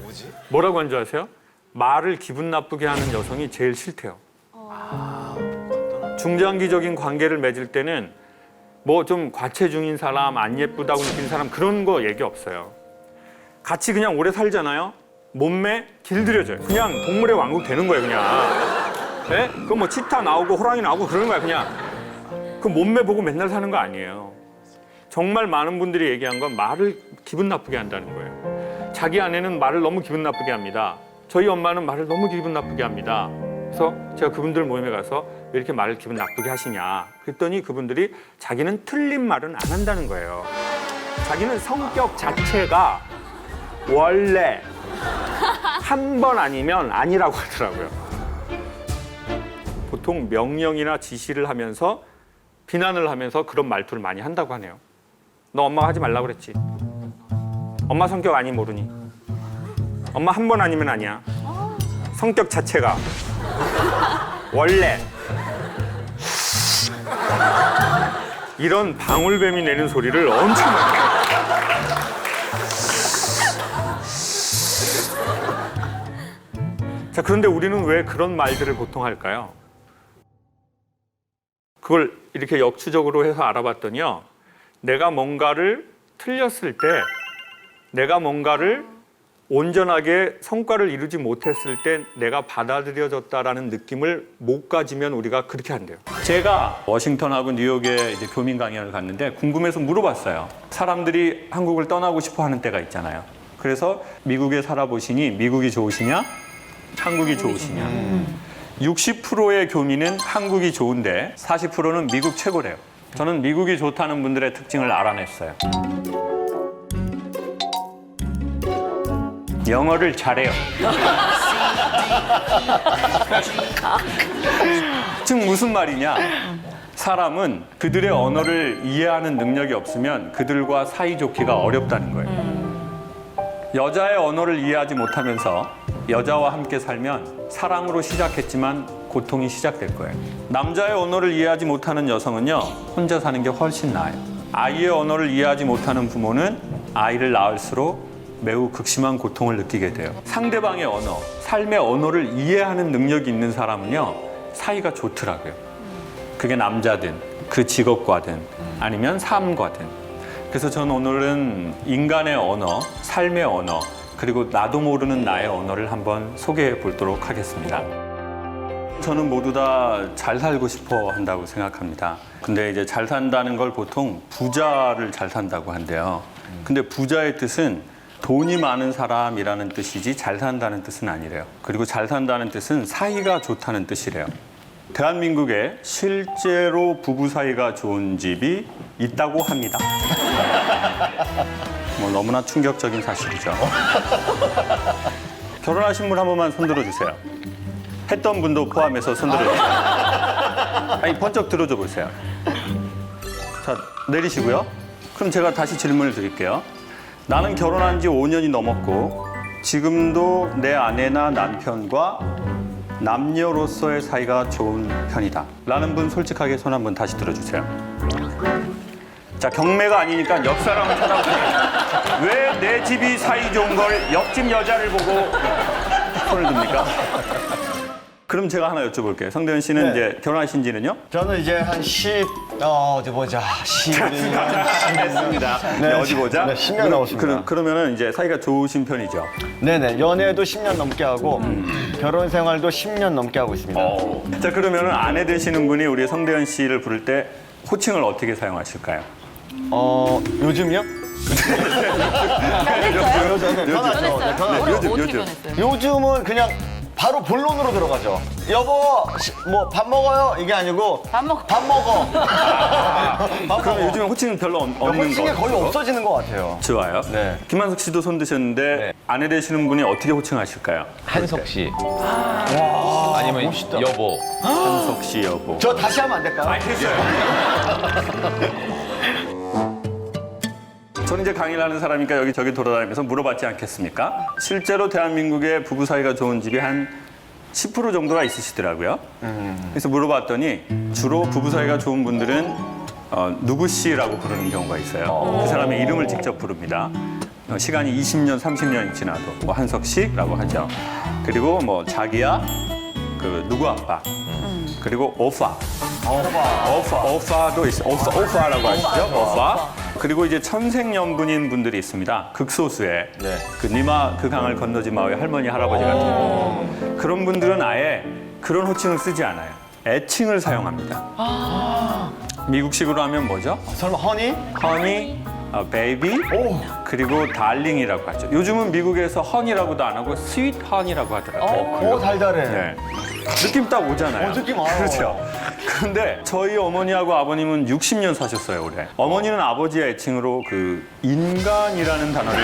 뭐지? 뭐라고 하는 줄 아세요? 말을 기분 나쁘게 하는 여성이 제일 싫대요. 중장기적인 관계를 맺을 때는 뭐 좀 과체중인 사람, 안 예쁘다고 느끼는 사람 그런 거 얘기 없어요. 같이 그냥 오래 살잖아요. 몸매 길들여져요. 그냥 동물의 왕국 되는 거예요, 그냥. 네? 그럼 뭐 치타 나오고 호랑이 나오고 그러는 거야, 그냥. 그 몸매 보고 맨날 사는 거 아니에요. 정말 많은 분들이 얘기한 건 말을 기분 나쁘게 한다는 거예요. 자기 아내는 말을 너무 기분 나쁘게 합니다. 저희 엄마는 말을 너무 기분 나쁘게 합니다. 그래서 제가 그분들 모임에 가서 왜 이렇게 말을 기분 나쁘게 하시냐 그랬더니 그분들이 자기는 틀린 말은 안 한다는 거예요. 자기는 성격 자체가 원래 한 번 아니면 아니라고 하더라고요. 보통 명령이나 지시를 하면서 비난을 하면서 그런 말투를 많이 한다고 하네요. 너 엄마가 하지 말라고 그랬지. 엄마 성격 아니 모르니? 엄마 한 번 아니면 아니야. 성격 자체가 원래 이런 방울뱀이 내는 소리를 엄청 많이 해요. 자, 그런데 우리는 왜 그런 말들을 보통 할까요? 그걸 이렇게 역추적으로 해서 알아봤더니요. 내가 뭔가를 틀렸을 때, 내가 뭔가를 온전하게 성과를 이루지 못했을 때 내가 받아들여졌다라는 느낌을 못 가지면 우리가 그렇게 한대요. 제가 워싱턴하고 뉴욕에 이제 교민 강연을 갔는데 궁금해서 물어봤어요. 사람들이 한국을 떠나고 싶어 하는 때가 있잖아요. 그래서 미국에 살아보시니 미국이 좋으시냐? 한국이 좋으시냐? 60%의 교민은 한국이 좋은데 40%는 미국 최고래요. 저는 미국이 좋다는 분들의 특징을 알아냈어요. 영어를 잘해요. 즉 무슨 말이냐? 사람은 그들의 언어를 이해하는 능력이 없으면 그들과 사이좋기가 어렵다는 거예요. 여자의 언어를 이해하지 못하면서 여자와 함께 살면 사랑으로 시작했지만 고통이 시작될 거예요. 남자의 언어를 이해하지 못하는 여성은요, 혼자 사는 게 훨씬 나아요. 아이의 언어를 이해하지 못하는 부모는 아이를 낳을수록 매우 극심한 고통을 느끼게 돼요. 상대방의 언어, 삶의 언어를 이해하는 능력이 있는 사람은요, 사이가 좋더라고요. 그게 남자든 그 직업과든 아니면 삶과든. 그래서 저는 오늘은 인간의 언어, 삶의 언어, 그리고 나도 모르는 나의 언어를 한번 소개해 보도록 하겠습니다. 저는 모두 다 잘 살고 싶어 한다고 생각합니다. 근데 이제 잘 산다는 걸 보통 부자를 잘 산다고 한대요. 근데 부자의 뜻은 돈이 많은 사람이라는 뜻이지 잘 산다는 뜻은 아니래요. 그리고 잘 산다는 뜻은 사이가 좋다는 뜻이래요. 대한민국에 실제로 부부 사이가 좋은 집이 있다고 합니다. 뭐 너무나 충격적인 사실이죠. 결혼하신 분 한 번만 손들어 주세요. 했던 분도 포함해서 손들어 주세요. 아니 번쩍 들어줘 보세요. 자, 내리시고요. 그럼 제가 다시 질문을 드릴게요. 나는 결혼한 지 5년이 넘었고 지금도 내 아내나 남편과 남녀로서의 사이가 좋은 편이다 라는 분 솔직하게 손 한번 다시 들어주세요. 자, 경매가 아니니까 옆 사람을 찾아보세요. 왜 내 집이 사이 좋은 걸 옆집 여자를 보고 손을 듭니까? 그럼 제가 하나 여쭤볼게요. 성대현 씨는 네. 이제 결혼하신 지는요? 저는 이제 한 11년 됐습니다. 네, 어디 보자. 네, 10년 넘었습니다. 그러면은 이제 사이가 좋으신 편이죠? 네네, 연애도 10년 넘게 하고 결혼 생활도 10년 넘게 하고 있습니다. 자, 그러면은 아내 되시는 분이 우리 성대현 씨를 부를 때 호칭을 어떻게 사용하실까요? 요즘요? 요즘은 편하죠. 네, 편하죠. 요즘. 요즘은 그냥 바로 본론으로 들어가죠. 여보, 뭐 밥 먹어요? 이게 아니고 밥 먹어. 밥 그러면 먹어. 요즘에 호칭은 별로 없는 거 호칭이 같아요. 거의 없어지는 것 같아요. 좋아요. 네. 김한석 씨도 손 드셨는데 네. 아내 되시는 분이 어떻게 호칭하실까요? 한석 씨. 아니면 멋있다. 여보. 한석 씨 여보. 저 다시 하면 안 될까요? 됐어요. 저는 이제 강의를 하는 사람이니까 여기저기 돌아다니면서 물어봤지 않겠습니까? 실제로 대한민국의 부부 사이가 좋은 집이 한 10% 정도가 있으시더라고요. 그래서 물어봤더니 주로 부부 사이가 좋은 분들은 누구 씨라고 부르는 경우가 있어요. 그 사람의 이름을 직접 부릅니다. 시간이 20년, 30년이 지나도 뭐 한석 씨라고 하죠. 그리고 뭐 자기야, 그 누구 아빠, 그리고 오빠도 있어요. 오빠라고 하시죠. 오빠. 그리고 이제 천생연분인 분들이 있습니다. 극소수의 그 니마 그 강을 건너지 마의 할머니 할아버지 같은 분. 그런 분들은 아예 그런 호칭을 쓰지 않아요. 애칭을 사용합니다. 미국식으로 하면 뭐죠? 설마 허니? 허니, 베이비, 그리고 달링이라고 하죠. 요즘은 미국에서 허니라고도 안 하고 스윗 허니라고 하더라고요. 오, 달달해. 네. 느낌 딱 오잖아요. 느낌 와요. 그렇죠. 그런데 저희 어머니하고 아버님은 60년 사셨어요, 올해. 어머니는 아버지의 애칭으로 그 인간이라는 단어를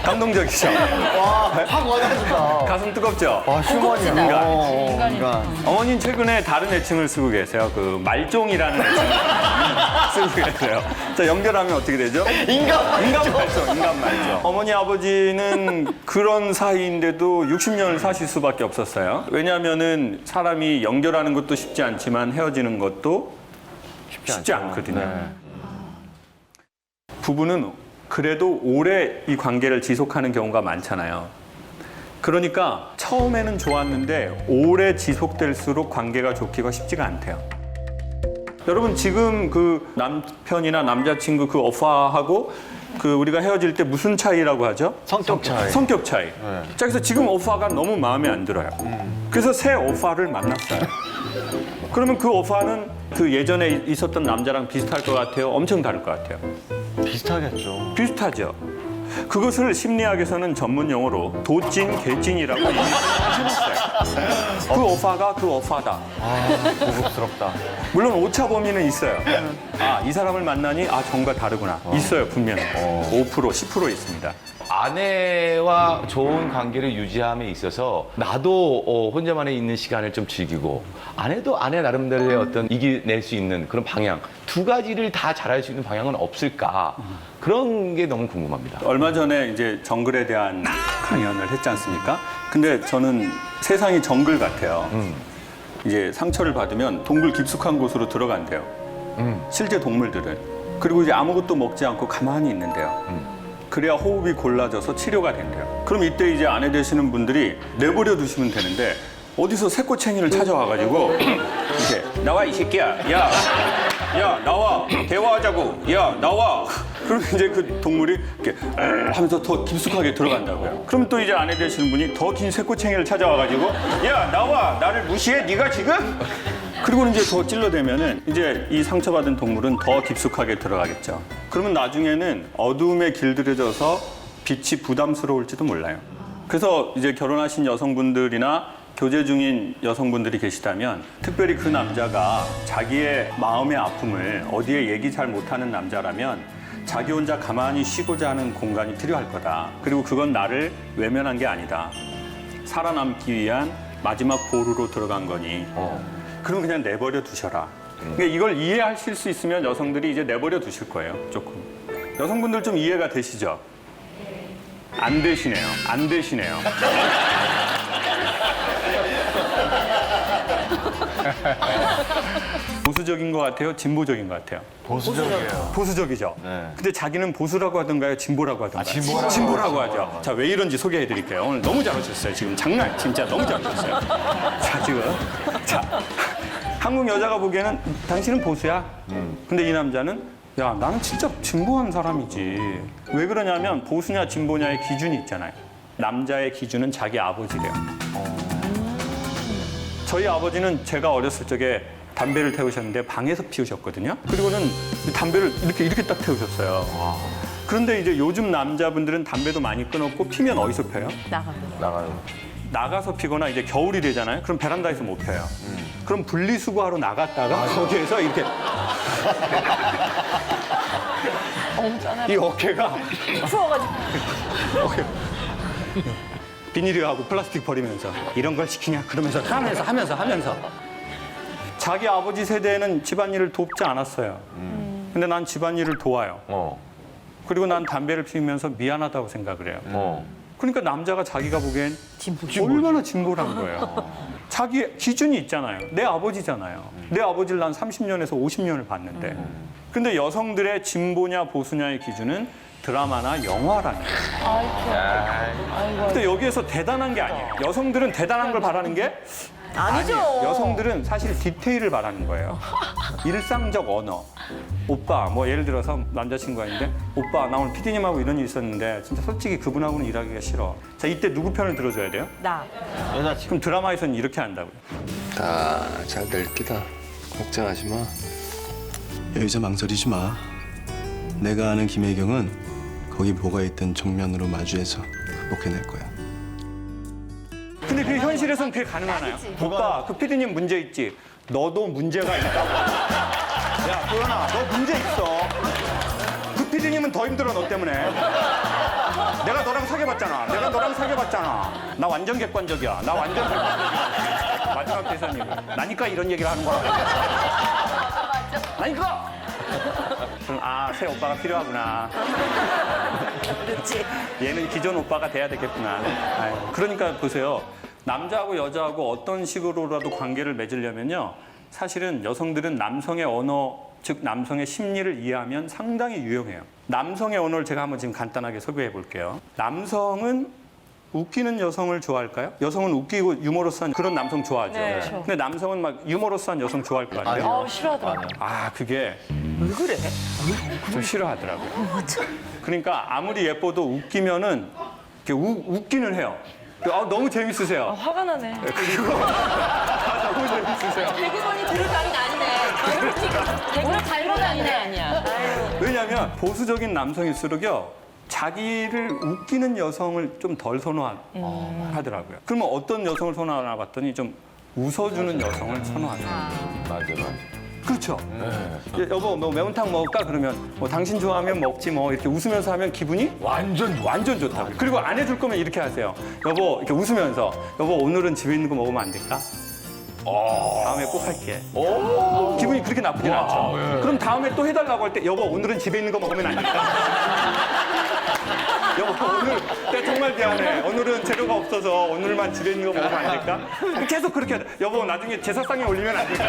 감동적이죠? 확 와닿는다. 가슴 뜨겁죠? 와, 휴먼이야. 인간. 어머니는 최근에 다른 애칭을 쓰고 계세요. 그 말종이라는 애칭을 쓰고 계세요. 자, 연결하면 어떻게 되죠? 인간 말종. 어머니 아버지는 그런 사이인데도 60년을 사실 수밖에 없었어요. 왜냐하면은 사람이 연결하는 것도 쉽지 않지만 헤어지는 것도 쉽지 않거든요. 부부는 그래도 오래 이 관계를 지속하는 경우가 많잖아요. 그러니까 처음에는 좋았는데 오래 지속될수록 관계가 좋기가 쉽지가 않대요. 여러분 지금 그 남편이나 남자친구 그 오빠하고 그 우리가 헤어질 때 무슨 차이라고 하죠? 성격 차이. 성격 차이. 자, 그래서 지금 오빠가 너무 마음에 안 들어요. 그래서 새 오빠를 만났어요. 그러면 그 오빠는 그 예전에 있었던 남자랑 비슷할 것 같아요? 엄청 다를 것 같아요? 비슷하겠죠. 비슷하죠. 그것을 심리학에서는 전문 용어로 도찐, 개찐이라고 해놨어요. 그 오빠가 그 오빠다. 고급스럽다. 물론 오차 범위는 있어요. 아, 이 사람을 만나니 아, 정과 다르구나. 있어요, 분명히. 5%, 10% 있습니다. 아내와 좋은 관계를 유지함에 있어서 나도 혼자만에 있는 시간을 좀 즐기고 아내도 아내 나름대로의 어떤 이겨낼 수 있는 그런 방향 두 가지를 다 잘할 수 있는 방향은 없을까 그런 게 너무 궁금합니다. 얼마 전에 이제 정글에 대한 강연을 했지 않습니까? 근데 저는 세상이 정글 같아요. 이제 상처를 받으면 동굴 깊숙한 곳으로 들어간대요. 실제 동물들은. 그리고 이제 아무것도 먹지 않고 가만히 있는데요. 그래야 호흡이 골라져서 치료가 된대요. 그럼 이때 이제 아내 되시는 분들이 내버려 두시면 되는데 어디서 새꼬챙이를 찾아와가지고 이렇게 나와 이 새끼야, 야 나와 대화하자고, 야 나와. 그러면 이제 그 동물이 이렇게 하면서 더 깊숙하게 들어간다고요. 그럼 또 이제 아내 되시는 분이 더 긴 새꼬챙이를 찾아와가지고 야 나와, 나를 무시해 네가 지금? 그리고 이제 더 찔러대면은 이제 이 상처받은 동물은 더 깊숙하게 들어가겠죠. 그러면 나중에는 어두움에 길들여져서 빛이 부담스러울지도 몰라요. 그래서 이제 결혼하신 여성분들이나 교제 중인 여성분들이 계시다면 특별히 그 남자가 자기의 마음의 아픔을 어디에 얘기 잘 못하는 남자라면 자기 혼자 가만히 쉬고자 하는 공간이 필요할 거다. 그리고 그건 나를 외면한 게 아니다. 살아남기 위한 마지막 보루로 들어간 거니. 그럼 그냥 내버려 두셔라. 그러니까 이걸 이해하실 수 있으면 여성들이 이제 내버려 두실 거예요, 조금. 여성분들 좀 이해가 되시죠? 안 되시네요. 안 되시네요. 보수적인 것 같아요? 진보적인 것 같아요? 보수적이에요. 보수적이죠? 네. 근데 자기는 보수라고 하던가요? 진보라고 하던가요? 진보라고 하죠. 자, 왜 이런지 소개해 드릴게요. 오늘 너무 잘 오셨어요. 지금 장난, 진짜 너무 잘 오셨어요. 자, 지금. 자, 한국 여자가 보기에는 당신은 보수야. 근데 이 남자는 야, 나는 진짜 진보한 사람이지. 왜 그러냐면 보수냐 진보냐의 기준이 있잖아요. 남자의 기준은 자기 아버지래요. 저희 아버지는 제가 어렸을 적에 담배를 태우셨는데 방에서 피우셨거든요. 그리고는 담배를 이렇게 딱 태우셨어요. 그런데 이제 요즘 남자분들은 담배도 많이 끊었고 피면 어디서 펴요? 나가요. 나가서 피거나 이제 겨울이 되잖아요. 그럼 베란다에서 못 펴요. 그럼 분리수거하러 나갔다가 거기에서 이렇게 이 어깨가 추워가지고. 비닐하고 플라스틱 버리면서 이런 걸 시키냐 그러면서 하면서 자기 아버지 세대에는 집안일을 돕지 않았어요. 근데 난 집안일을 도와요. 그리고 난 담배를 피우면서 미안하다고 생각을 해요. 그러니까 남자가 자기가 보기엔 얼마나 진보란 거예요. 자기 기준이 있잖아요. 내 아버지잖아요. 내 아버지를 난 30년에서 50년을 봤는데. 근데 여성들의 진보냐 보수냐의 기준은 드라마나 영화라는 거예요. 근데 여기에서 대단한 게 아니에요. 여성들은 대단한 걸 바라는 게 아니죠. 아니에요. 여성들은 사실 디테일을 바라는 거예요. 일상적 언어. 오빠, 뭐 예를 들어서 남자친구가 있는데 오빠, 나 오늘 PD님하고 이런 일 있었는데 진짜 솔직히 그분하고는 일하기가 싫어. 자, 이때 누구 편을 들어줘야 돼요? 나. 여자친구. 그럼 드라마에서는 이렇게 한다고요. 다 잘 될 기다. 걱정하지 마. 여기서 망설이지 마. 내가 아는 김혜경은 거기 뭐가 있든 정면으로 마주해서 극복해낼 거야. 근데 그 현실에서는 그게 가능하나요? 오빠, 그 PD님 문제 있지? 너도 문제가 있다고. 야, 도연아, 너 문제 있어. 그 피디님은 더 힘들어 너 때문에. 내가 너랑 사귀어봤잖아. 나 완전 객관적이야. 마지막 대사님. 나니까 이런 얘기를 하는 거야. 나니까. 그럼 새 오빠가 필요하구나. 그렇지. 얘는 기존 오빠가 돼야 되겠구나. 아유, 그러니까 보세요. 남자하고 여자하고 어떤 식으로라도 관계를 맺으려면요. 사실은 여성들은 남성의 언어, 즉 남성의 심리를 이해하면 상당히 유용해요. 남성의 언어를 제가 한번 지금 간단하게 소개해 볼게요. 남성은 웃기는 여성을 좋아할까요? 여성은 웃기고 유머러스한 그런 남성 좋아하죠. 네. 근데 남성은 막 유머러스한 여성 좋아할 거 아니에요? 싫어하더라고. 그게 왜 그래? 좀 싫어하더라고요. 그러니까 아무리 예뻐도 웃기면은 이렇게 웃기는 해요. 너무 재밌으세요. 화가 나네. 그리고 너무 재밌으세요. 개그맨이 들을 당이 아니네. 개그맨 잘 다니네 아니야. 왜냐하면 보수적인 남성일수록요. 자기를 웃기는 여성을 좀 덜 선호하더라고요. 그러면 어떤 여성을 선호하나 봤더니 좀 웃어주는 여성을 선호하더라고요. 맞아. 그렇죠. 여보 뭐 매운탕 먹을까? 그러면 당신 좋아하면 먹지 뭐 이렇게 웃으면서 하면 기분이 완전 좋다고. 그리고 안 해줄 거면 이렇게 하세요. 여보 이렇게 웃으면서 여보 오늘은 집에 있는 거 먹으면 안 될까? 다음에 꼭 할게. 기분이 그렇게 나쁘진 않죠. 그럼 다음에 또 해달라고 할 때 여보 오늘은 집에 있는 거 먹으면 안 될까? 여보 오늘 내가 정말 미안해. 오늘은 재료가 없어서 오늘만 집에 있는 거 먹으면 안 될까? 계속 그렇게 하다. 여보 나중에 제사상에 올리면 안 될까?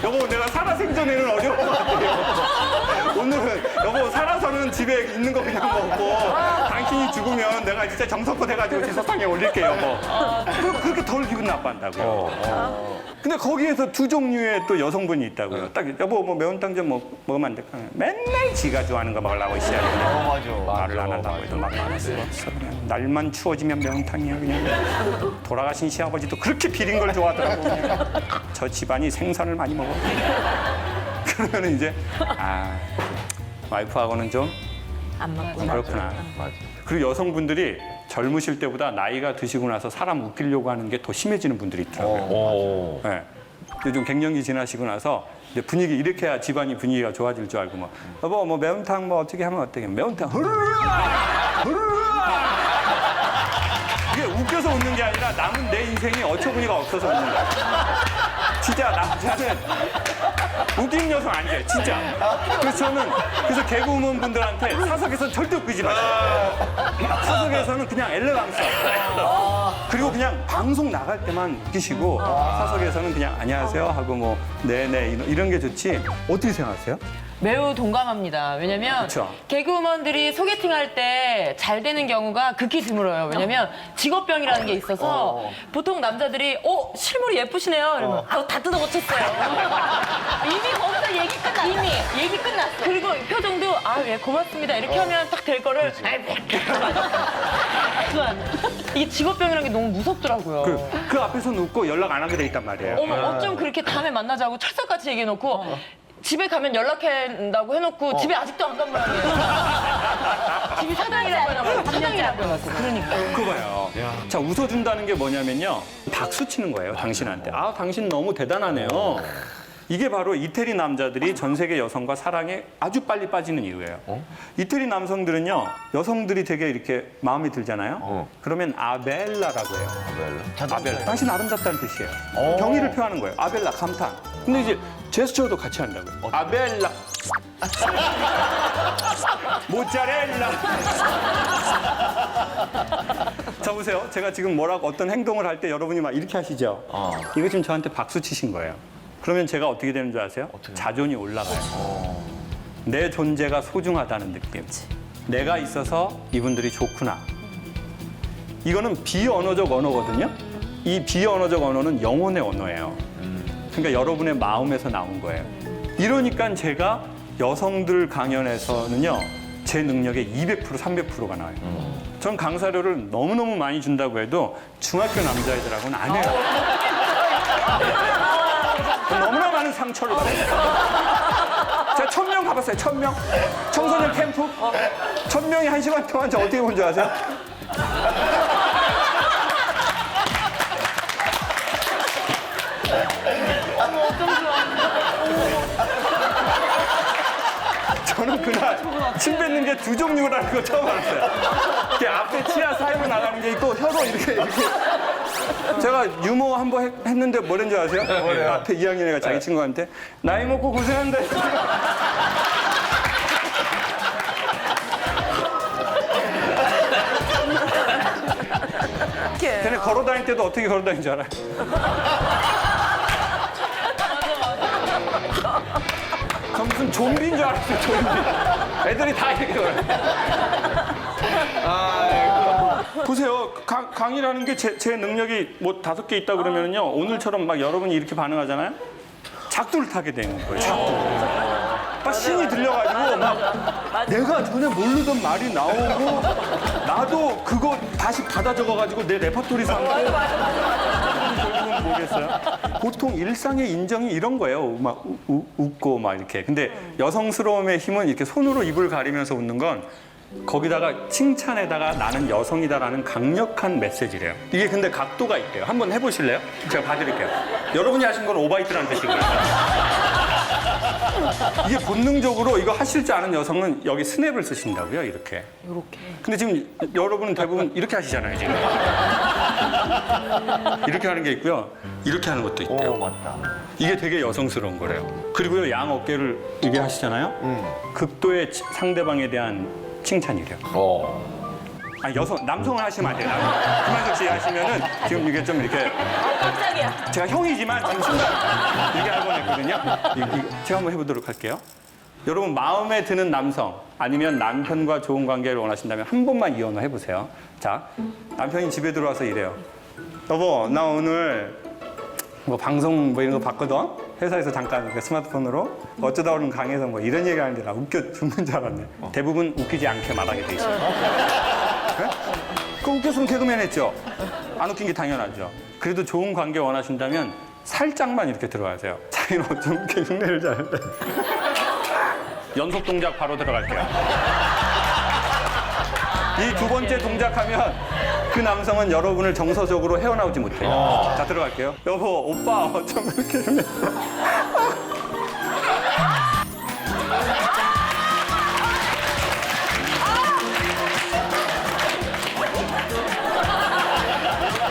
여보 내가 살아생전에는 어려울 것 같아요. 오늘은 여보 살아서는 집에 있는 거 그냥 먹고 당신이 죽으면 내가 진짜 정성껏 해가지고 제사상에 올릴게요. 여보. 그렇게 덜 기분 나빠한다고요. 근데 거기에서 두 종류의 또 여성분이 있다고요. 딱 여보 뭐 매운탕 좀 먹으면 안 될까? 맨날 지가 좋아하는 거 먹으려고 시작해. 말을 안 하려고 해도 막 안 할 수가 없어. 그냥 날만 추워지면 매운탕이야 그냥. 돌아가신 시아버지도 그렇게 비린 걸 좋아하더라고. 그냥. 저 집안이 생선을 많이 먹어. 그러면 이제 와이프하고는 좀 안 맞고 그렇구나. 그리고 여성분들이 젊으실 때보다 나이가 드시고 나서 사람 웃기려고 하는 게 더 심해지는 분들이 있더라고요. 네. 요즘 갱년기 지나시고 나서 이제 분위기 이렇게 해야 집안이 분위기가 좋아질 줄 알고 여보 뭐 매운탕 뭐 어떻게 하면 어떻게 매운탕 흐르르 이게 웃겨서 웃는 게 아니라 남은 내 인생이 어처구니가 없어서 웃는 거야. 진짜 남자는 웃긴 여성 안 돼, 진짜. 그래서 개그우먼 분들한테 사석에서는 절대 웃기지 마세요. 사석에서는 그냥 엘레강스. 그리고 그냥 방송 나갈 때만 웃기시고 사석에서는 그냥 안녕하세요 하고 뭐 네네 이런 게 좋지. 어떻게 생각하세요? 매우 동감합니다. 왜냐면 그쵸. 개그우먼들이 소개팅할 때 잘 되는 경우가 극히 드물어요. 왜냐면 직업병이라는 게 있어서 보통 남자들이 실물이 예쁘시네요. 이러면 다 뜯어 고쳤어요. 이미 거기서 얘기 끝났어. 이미 얘기 끝났어. 그리고 표정도 예 고맙습니다. 이렇게 하면 딱 될 거를 그만. 이게 직업병이라는 게 너무 무섭더라고요. 그 앞에서는 웃고 연락 안 하게 돼 있단 말이에요. 어쩜 그렇게 다음에 만나자고 철석같이 얘기해놓고 집에 가면 연락한다고 해놓고 집에 아직도 안 간 모양이에요. 집이 사당이라고 해놓고 사당이라고 해놓고 그러니까. 그거 봐요. 자, 웃어준다는 게 뭐냐면요. 박수 치는 거예요, 당신한테. 당신 너무 대단하네요. 이게 바로 이태리 남자들이 전 세계 여성과 사랑에 아주 빨리 빠지는 이유예요. 이태리 남성들은요, 여성들이 되게 이렇게 마음에 들잖아요. 그러면 아벨라라고 해요. 아벨라. 당신 아름답다는 뜻이에요. 경의를 표하는 거예요. 아벨라, 감탄. 근데 이제 제스처도 같이 한다고요. 아벨라. 모짜렐라. 자, 보세요. 제가 지금 어떤 행동을 할 때 여러분이 막 이렇게 하시죠? 이거 지금 저한테 박수 치신 거예요. 그러면 제가 어떻게 되는 줄 아세요? 자존이 올라가요. 내 존재가 소중하다는 느낌. 내가 있어서 이분들이 좋구나. 이거는 비언어적 언어거든요. 이 비언어적 언어는 영혼의 언어예요. 그러니까 여러분의 마음에서 나온 거예요. 이러니까 제가 여성들 강연에서는요. 제 능력의 200%, 300%가 나와요. 전 강사료를 너무너무 많이 준다고 해도 중학교 남자애들하고는 안 해요. 너무나 많은 상처를 받아요. 제가 1000명 가봤어요. 1000명. 청소년 캠프. 1000명이 1시간 동안 저 어떻게 본 줄 아세요? 저는 그날 침 뱉는 게 두 종류라는 거 처음 알았어요. 이렇게 앞에 치아 사이로 나가는 게 있고 혀로 이렇게. 제가 유머 한번 했는데 뭐랬는지 아세요? 앞에 2학년 애가 자기 친구한테 나이 먹고 고생한다. 걔네 걸어 다닐 때도 어떻게 걸어 다니는지 알아요? 저 무슨 좀비인 줄 알았어요, 좀비. 애들이 다 이렇게 걸어요. 보세요. 강의라는 게 제 능력이 뭐 5개 있다 그러면요. 오늘처럼 막 여러분이 이렇게 반응하잖아요. 작두를 타게 되는 거예요. 작두. 막 신이 들려가지고 막 내가 전에 모르던 말이 나오고 나도 그거 다시 받아 적어가지고 내 레퍼토리 삼고. 결국은 뭐겠어요? 보통 일상의 인정이 이런 거예요. 막 웃고 막 이렇게. 근데 여성스러움의 힘은 이렇게 손으로 입을 가리면서 웃는 건 거기다가 칭찬에다가 나는 여성이다라는 강력한 메시지래요. 이게 근데 각도가 있대요. 한번 해보실래요? 제가 봐드릴게요. 여러분이 하신 건 오바이트라는 뜻이고요. 이게 본능적으로 이거 하실 줄 아는 여성은 여기 스냅을 쓰신다고요, 이렇게. 이렇게. 근데 지금 여러분은 대부분 이렇게 하시잖아요, 지금. 이렇게 하는 게 있고요. 이렇게 하는 것도 있대요. 맞다. 이게 되게 여성스러운 거래요. 그리고요, 양 어깨를 이게 하시잖아요. 극도의 상대방에 대한 칭찬이래요. 남성을 하시면 안 돼요. 김한석 씨 하시면은 지금 이게 좀 이렇게. 깜짝이야. 제가 형이지만 지금 순간 이게 할 뻔했거든요. 제가 한번 해보도록 할게요. 여러분 마음에 드는 남성 아니면 남편과 좋은 관계를 원하신다면 한 번만 이혼을 해보세요. 자, 남편이 집에 들어와서 이래요. 여보, 나 오늘 뭐 방송 뭐 이런 거 봤거든. 회사에서 잠깐 스마트폰으로 어쩌다 오는 강에서 뭐 이런 얘기 하는데 나 웃겨 죽는 줄 알았네. 대부분 웃기지 않게 말하게 돼 있어요. 그래? 그 웃겼으면 개그맨 했죠. 안 웃긴 게 당연하죠. 그래도 좋은 관계 원하신다면 살짝만 이렇게 들어가세요. 자기는 어쩜 이렇게 흉내를 잘해. 연속 동작 바로 들어갈게요. 이 두 번째 동작하면 그 남성은 여러분을 정서적으로 헤어나오지 못해요. 자, 들어갈게요. 여보, 오빠 어쩜 이렇게 흉내.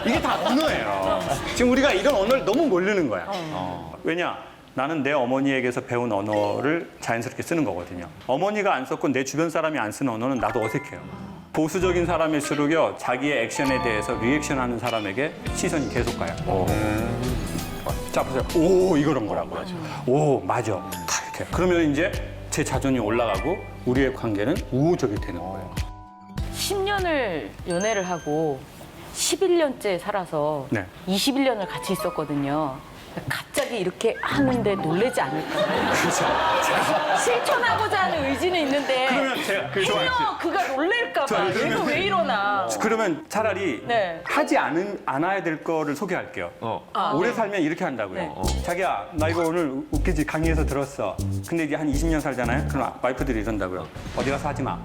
이게 다 언어예요. 지금 우리가 이런 언어를 너무 모르는 거야. 왜냐? 나는 내 어머니에게서 배운 언어를 자연스럽게 쓰는 거거든요. 어머니가 안 썼고 내 주변 사람이 안 쓰는 언어는 나도 어색해요. 보수적인 사람일수록요, 자기의 액션에 대해서 리액션하는 사람에게 시선이 계속 가요. 자, 보세요. 오, 이런 거라고요. 오, 맞아. 다 이렇게. 그러면 이제 제 자존이 올라가고 우리의 관계는 우호적이 되는 거예요. 10년을 연애를 하고 11년째 살아서 네. 21년을 같이 있었거든요. 갑자기 이렇게 하는데 놀라지 않을까요? 그렇죠. 실천하고자 하는 의지는 있는데 그러면 제가 해요. 그가 놀랄까 봐. 얘가 왜 이러나. 그러면 차라리 네. 하지 않아야 될 거를 소개할게요. 오래 살면 이렇게 한다고요. 자기야, 나 이거 오늘 웃기지 강의에서 들었어. 근데 이제 한 20년 살잖아요. 그럼 와이프들이 이런다고요. 어디 가서 하지 마.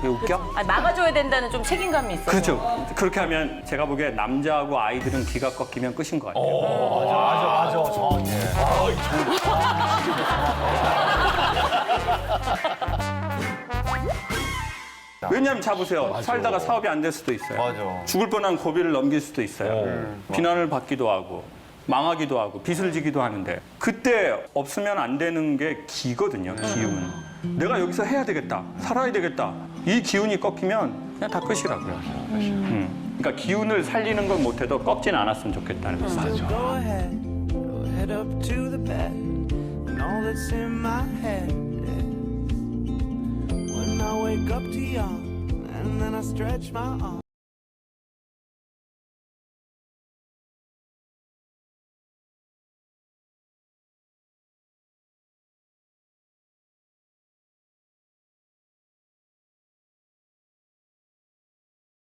이게 웃겨? 막아줘야 된다는 좀 책임감이 있어요. 그렇죠. 그렇게 하면 제가 보기에 남자하고 아이들은 기가 꺾이면 끝인 것 같아요. 맞아. 정확해. 왜냐하면 자보세요. 살다가 사업이 안 될 수도 있어요. 맞아. 죽을 뻔한 고비를 넘길 수도 있어요. 비난을 받기도 하고 망하기도 하고 빚을 지기도 하는데 그때 없으면 안 되는 게 기거든요. 기운. 내가 여기서 해야 되겠다. 살아야 되겠다. 이 기운이 꺾이면 그냥 다 끝이라고요. 그러니까 기운을 살리는 건 못해도 꺾진 않았으면 좋겠다는 말이죠. Go ahead, go head up to the bed, and all that's in my head is when I wake up to yawn, and then I stretch my arms.